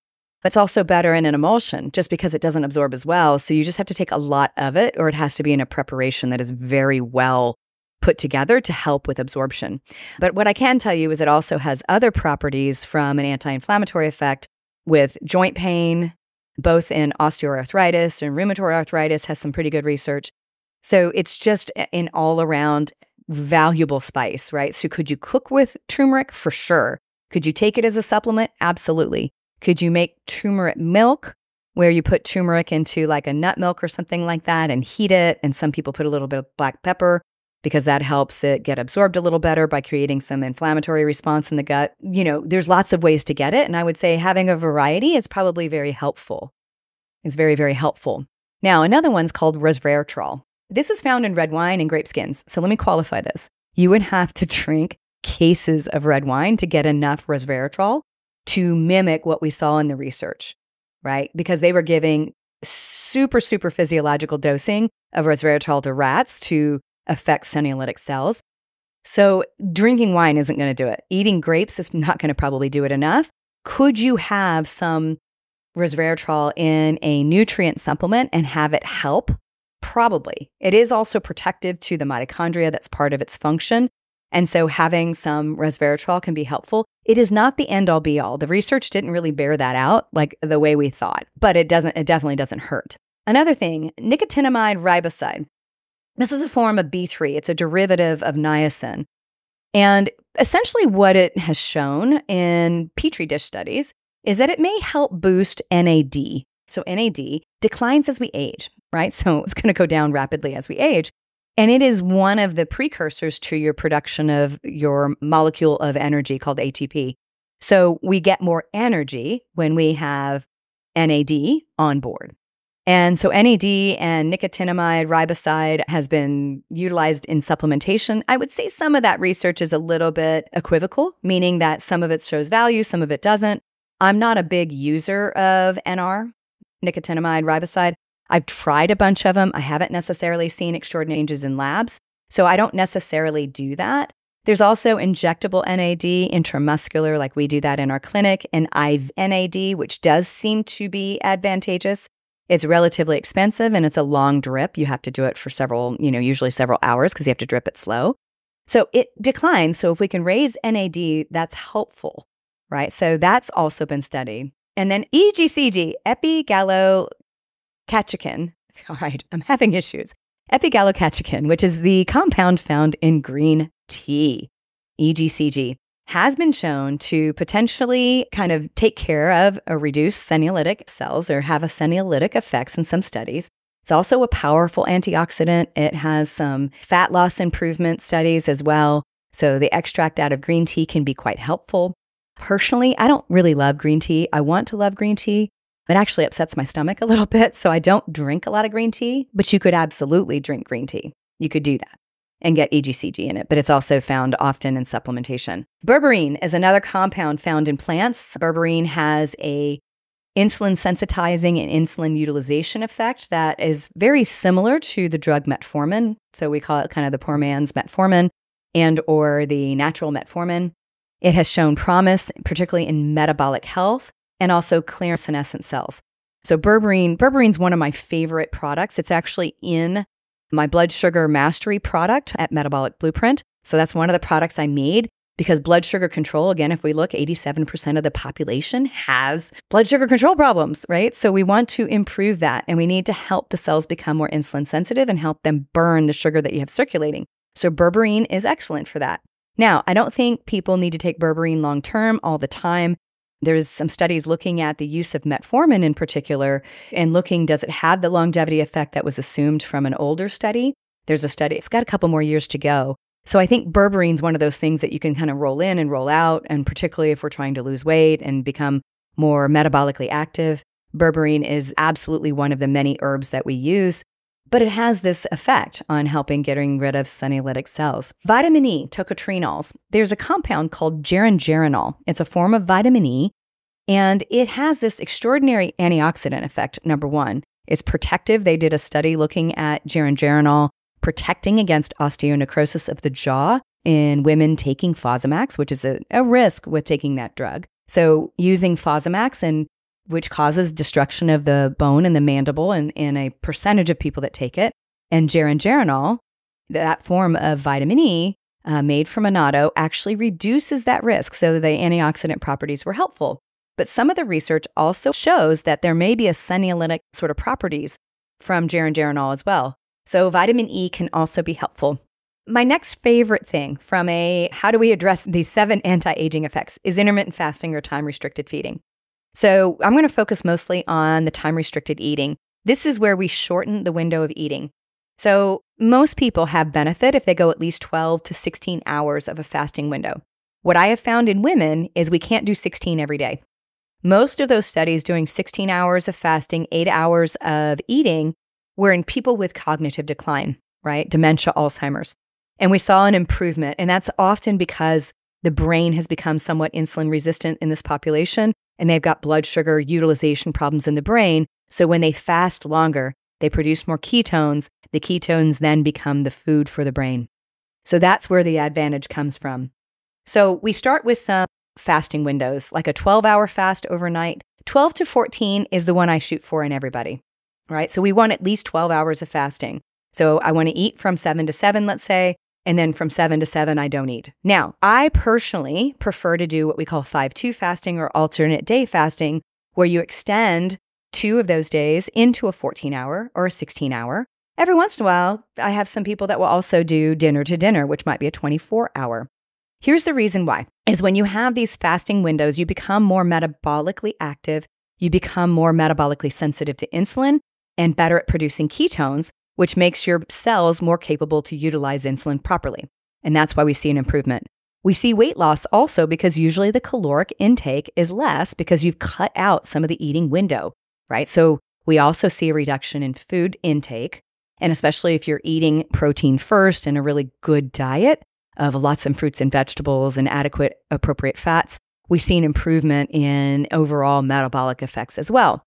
It's also better in an emulsion just because it doesn't absorb as well. So you just have to take a lot of it, or it has to be in a preparation that is very well put together to help with absorption. But what I can tell you is it also has other properties from an anti-inflammatory effect with joint pain, both in osteoarthritis and rheumatoid arthritis, has some pretty good research. So it's just an all-around valuable spice, right? So could you cook with turmeric? For sure. Could you take it as a supplement? Absolutely. Could you make turmeric milk where you put turmeric into like a nut milk or something like that and heat it? And some people put a little bit of black pepper because that helps it get absorbed a little better by creating some inflammatory response in the gut. There's lots of ways to get it. And I would say having a variety is probably very helpful. It's very, very helpful. Now, another one's called resveratrol. This is found in red wine and grape skins. So let me qualify this. You would have to drink cases of red wine to get enough resveratrol to mimic what we saw in the research, right? Because they were giving super, super physiological dosing of resveratrol to rats to affect senolytic cells. So drinking wine isn't going to do it. Eating grapes is not going to probably do it enough. Could you have some resveratrol in a nutrient supplement and have it help? Probably. It is also protective to the mitochondria. That's part of its function. And so having some resveratrol can be helpful. It is not the end all be all. The research didn't really bear that out like the way we thought, but it definitely doesn't hurt. Another thing, nicotinamide riboside. This is a form of B3. It's a derivative of niacin. And essentially what it has shown in Petri dish studies is that it may help boost NAD. So NAD declines as we age, right? So it's going to go down rapidly as we age. And it is one of the precursors to your production of your molecule of energy called ATP. So we get more energy when we have NAD on board. And so NAD and nicotinamide riboside has been utilized in supplementation. I would say some of that research is a little bit equivocal, meaning that some of it shows value, some of it doesn't. I'm not a big user of NR, nicotinamide riboside. I've tried a bunch of them. I haven't necessarily seen extraordinary changes in labs, so I don't necessarily do that. There's also injectable NAD, intramuscular, like we do that in our clinic, and IV NAD, which does seem to be advantageous. It's relatively expensive and it's a long drip. You have to do it for several, usually several hours because you have to drip it slow. So it declines. So if we can raise NAD, that's helpful, right? So that's also been studied. And then EGCG, epigallocatechin. All right, I'm having issues. Epigallocatechin, which is the compound found in green tea, EGCG, has been shown to potentially kind of take care of or reduce senolytic cells or have a senolytic effects in some studies. It's also a powerful antioxidant. It has some fat loss improvement studies as well. So the extract out of green tea can be quite helpful. Personally, I don't really love green tea. I want to love green tea. It actually upsets my stomach a little bit, so I don't drink a lot of green tea, but you could absolutely drink green tea. You could do that and get EGCG in it, but it's also found often in supplementation. Berberine is another compound found in plants. Berberine has a insulin sensitizing and insulin utilization effect that is very similar to the drug metformin. So we call it kind of the poor man's metformin and or the natural metformin. It has shown promise, particularly in metabolic health and also clear senescent cells. So Berberine's one of my favorite products. It's actually in my blood sugar mastery product at Metabolic Blueprint. So that's one of the products I made because blood sugar control, again, if we look, 87% of the population has blood sugar control problems, right? So we want to improve that and we need to help the cells become more insulin sensitive and help them burn the sugar that you have circulating. So berberine is excellent for that. Now, I don't think people need to take berberine long term all the time. There's some studies looking at the use of metformin in particular and looking, does it have the longevity effect that was assumed from an older study? There's a study, it's got a couple more years to go. So I think berberine's one of those things that you can kind of roll in and roll out, and particularly if we're trying to lose weight and become more metabolically active, berberine is absolutely one of the many herbs that we use, but it has this effect on helping getting rid of senolytic cells. Vitamin E, tocotrienols. There's a compound called gerangeranol. It's a form of vitamin E, and it has this extraordinary antioxidant effect, number one. It's protective. They did a study looking at gerangeranol protecting against osteonecrosis of the jaw in women taking Fosamax, which is a risk with taking that drug. So using Fosamax, which causes destruction of the bone in the mandible in a percentage of people that take it, and gerangeranol, that form of vitamin E made from annatto, actually reduces that risk. So the antioxidant properties were helpful. But some of the research also shows that there may be a senolytic sort of properties from gerangeranol as well. So vitamin E can also be helpful. My next favorite thing from how do we address these 7 anti-aging effects is intermittent fasting or time-restricted feeding. So I'm going to focus mostly on the time-restricted eating. This is where we shorten the window of eating. So most people have benefit if they go at least 12 to 16 hours of a fasting window. What I have found in women is we can't do 16 every day. Most of those studies doing 16 hours of fasting, 8 hours of eating, were in people with cognitive decline, right? Dementia, Alzheimer's. And we saw an improvement. And that's often because the brain has become somewhat insulin resistant in this population, and they've got blood sugar utilization problems in the brain. So when they fast longer, they produce more ketones. The ketones then become the food for the brain. So that's where the advantage comes from. So we start with some fasting windows, like a 12-hour fast overnight. 12 to 14 is the one I shoot for in everybody, right? So we want at least 12 hours of fasting. So I want to eat from 7 to 7, let's say, and then from 7 to 7, I don't eat. Now, I personally prefer to do what we call 5-2 fasting or alternate day fasting, where you extend 2 of those days into a 14-hour or a 16-hour. Every once in a while, I have some people that will also do dinner to dinner, which might be a 24-hour. Here's the reason why, is when you have these fasting windows, you become more metabolically active, you become more metabolically sensitive to insulin, and better at producing ketones, which makes your cells more capable to utilize insulin properly. And that's why we see an improvement. We see weight loss also because usually the caloric intake is less because you've cut out some of the eating window, right? So we also see a reduction in food intake. And especially if you're eating protein first and a really good diet of lots of fruits and vegetables and adequate appropriate fats, we see an improvement in overall metabolic effects as well.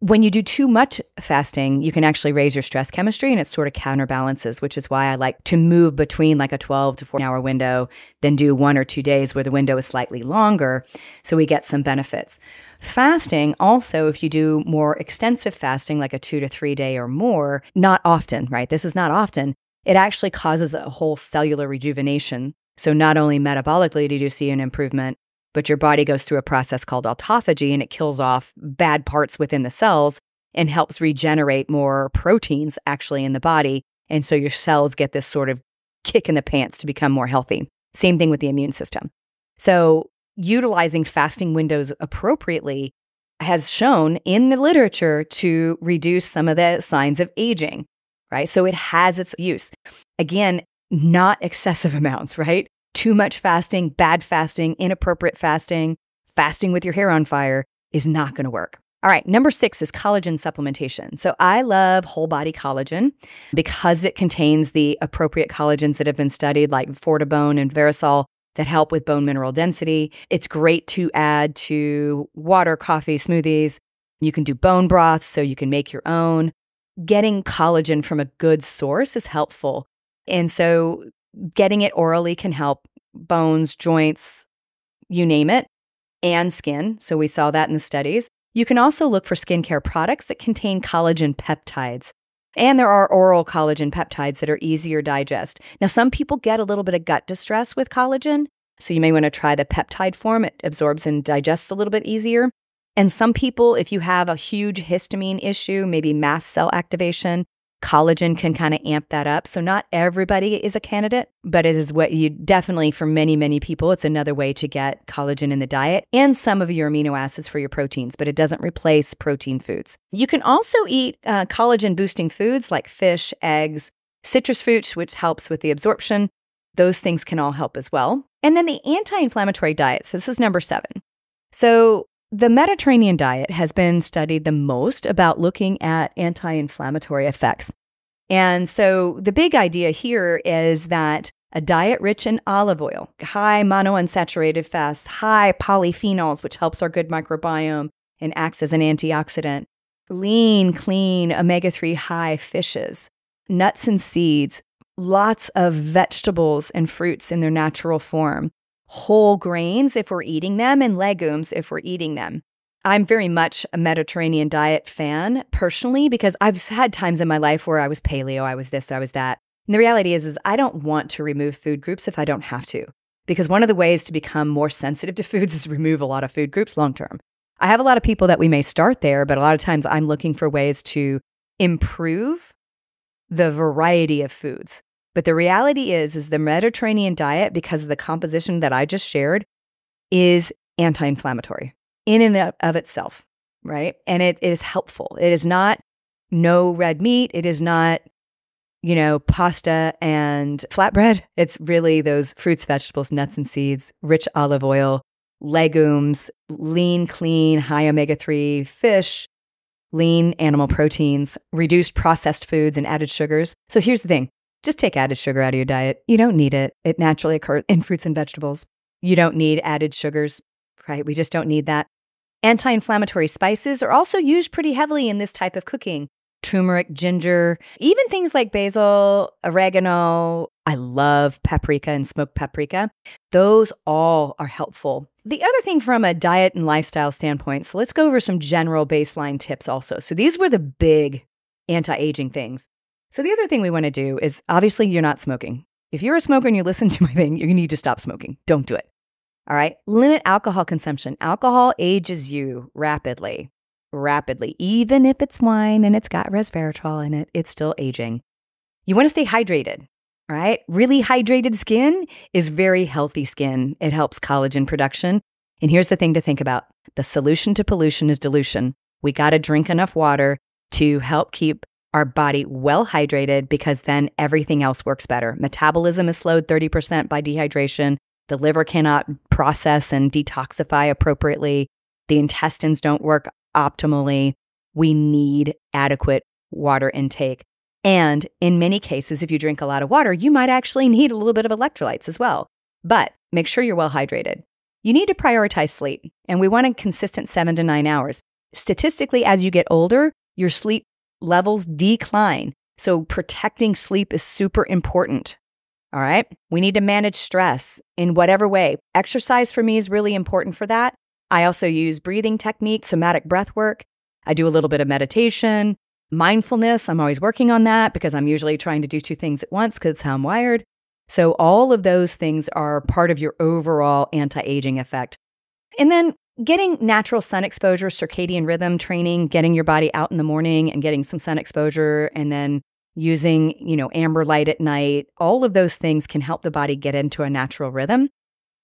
when you do too much fasting, you can actually raise your stress chemistry, and it sort of counterbalances, which is why I like to move between like a 12 to 14 hour window, then do 1 or 2 days where the window is slightly longer, so we get some benefits. Fasting also, if you do more extensive fasting, like a 2 to 3 day or more, not often, right? This is not often. It actually causes a whole cellular rejuvenation. So not only metabolically do you see an improvement, but your body goes through a process called autophagy, and it kills off bad parts within the cells and helps regenerate more proteins actually in the body. And so your cells get this sort of kick in the pants to become more healthy. Same thing with the immune system. So utilizing fasting windows appropriately has shown in the literature to reduce some of the signs of aging, right? So it has its use. Again, not excessive amounts, right? Too much fasting, bad fasting, inappropriate fasting, fasting with your hair on fire is not going to work. All right, number 6 is collagen supplementation. So I love whole body collagen because it contains the appropriate collagens that have been studied, like Fortibone and Verisol, that help with bone mineral density. It's great to add to water, coffee, smoothies. You can do bone broths, so you can make your own. Getting collagen from a good source is helpful. And so getting it orally can help bones, joints, you name it, and skin. So we saw that in the studies. You can also look for skincare products that contain collagen peptides. And there are oral collagen peptides that are easier to digest. Now, some people get a little bit of gut distress with collagen, so you may want to try the peptide form. It absorbs and digests a little bit easier. And some people, if you have a huge histamine issue, maybe mast cell activation, collagen can kind of amp that up. So not everybody is a candidate, but it is what you definitely, for many, many people, it's another way to get collagen in the diet and some of your amino acids for your proteins, but it doesn't replace protein foods. You can also eat collagen boosting foods like fish, eggs, citrus fruits, which helps with the absorption. Those things can all help as well. And then the anti-inflammatory diet. So this is number 7. So the Mediterranean diet has been studied the most about looking at anti-inflammatory effects. And so the big idea here is that a diet rich in olive oil, high monounsaturated fats, high polyphenols, which helps our good microbiome and acts as an antioxidant, lean, clean, omega-3 high fishes, nuts and seeds, lots of vegetables and fruits in their natural form, whole grains if we're eating them, and legumes if we're eating them. I'm very much a Mediterranean diet fan personally because I've had times in my life where I was paleo, I was this, I was that. And the reality is I don't want to remove food groups if I don't have to, because one of the ways to become more sensitive to foods is remove a lot of food groups long term. I have a lot of people that we may start there, but a lot of times I'm looking for ways to improve the variety of foods. But the reality is the Mediterranean diet, because of the composition that I just shared, is anti-inflammatory in and of itself, right? And it is helpful. It is not no red meat. It is not, pasta and flatbread. It's really those fruits, vegetables, nuts and seeds, rich olive oil, legumes, lean, clean, high omega-3 fish, lean animal proteins, reduced processed foods and added sugars. So here's the thing. Just take added sugar out of your diet. You don't need it. It naturally occurs in fruits and vegetables. You don't need added sugars, right? We just don't need that. Anti-inflammatory spices are also used pretty heavily in this type of cooking. Turmeric, ginger, even things like basil, oregano. I love paprika and smoked paprika. Those all are helpful. The other thing from a diet and lifestyle standpoint, so let's go over some general baseline tips also. So these were the big anti-aging things. So the other thing we want to do is, obviously, you're not smoking. If you're a smoker and you listen to my thing, you need to stop smoking. Don't do it. All right? Limit alcohol consumption. Alcohol ages you rapidly. Even if it's wine and it's got resveratrol in it, it's still aging. You want to stay hydrated. All right? Really hydrated skin is very healthy skin. It helps collagen production. And here's the thing to think about. The solution to pollution is dilution. We got to drink enough water to help keep our body well hydrated, because then everything else works better. Metabolism is slowed 30% by dehydration. The liver cannot process and detoxify appropriately. The intestines don't work optimally. We need adequate water intake. And in many cases, if you drink a lot of water, you might actually need a little bit of electrolytes as well. But make sure you're well hydrated. You need to prioritize sleep, and we want a consistent 7 to 9 hours. statistically, as you get older, your sleep levels decline. So protecting sleep is super important. All right. We need to manage stress in whatever way. Exercise for me is really important for that. I also use breathing techniques, somatic breath work. I do a little bit of meditation, mindfulness. I'm always working on that because I'm usually trying to do two things at once because it's how I'm wired. So all of those things are part of your overall anti-aging effect. And then getting natural sun exposure, circadian rhythm training, getting your body out in the morning and getting some sun exposure, and then using, amber light at night, all of those things can help the body get into a natural rhythm.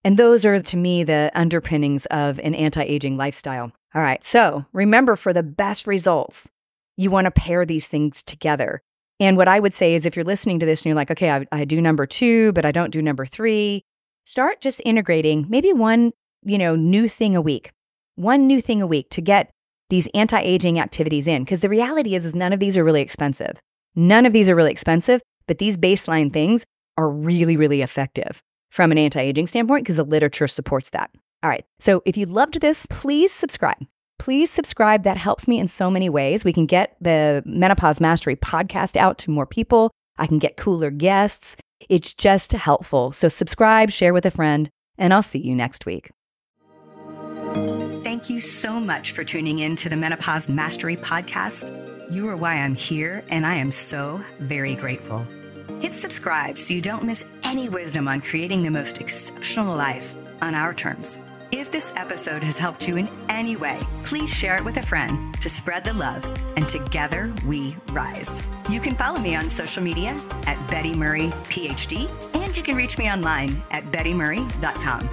And those are, to me, the underpinnings of an anti-aging lifestyle. All right, so remember, for the best results, you want to pair these things together. And what I would say is, if you're listening to this and you're like, okay, I do number 2, but I don't do number 3, start just integrating maybe one, new thing a week. One new thing a week to get these anti-aging activities in. Because the reality is none of these are really expensive. None of these are really expensive, but these baseline things are really, really effective from an anti-aging standpoint because the literature supports that. All right. So if you loved this, please subscribe. Please subscribe. That helps me in so many ways. We can get the Menopause Mastery podcast out to more people. I can get cooler guests. It's just helpful. So subscribe, share with a friend, and I'll see you next week. Thank you so much for tuning in to the Menopause Mastery podcast. You are why I'm here, and I am so very grateful. Hit subscribe so you don't miss any wisdom on creating the most exceptional life on our terms. If this episode has helped you in any way, please share it with a friend to spread the love, and together we rise. You can follow me on social media at Betty Murray, PhD, and you can reach me online at bettymurray.com.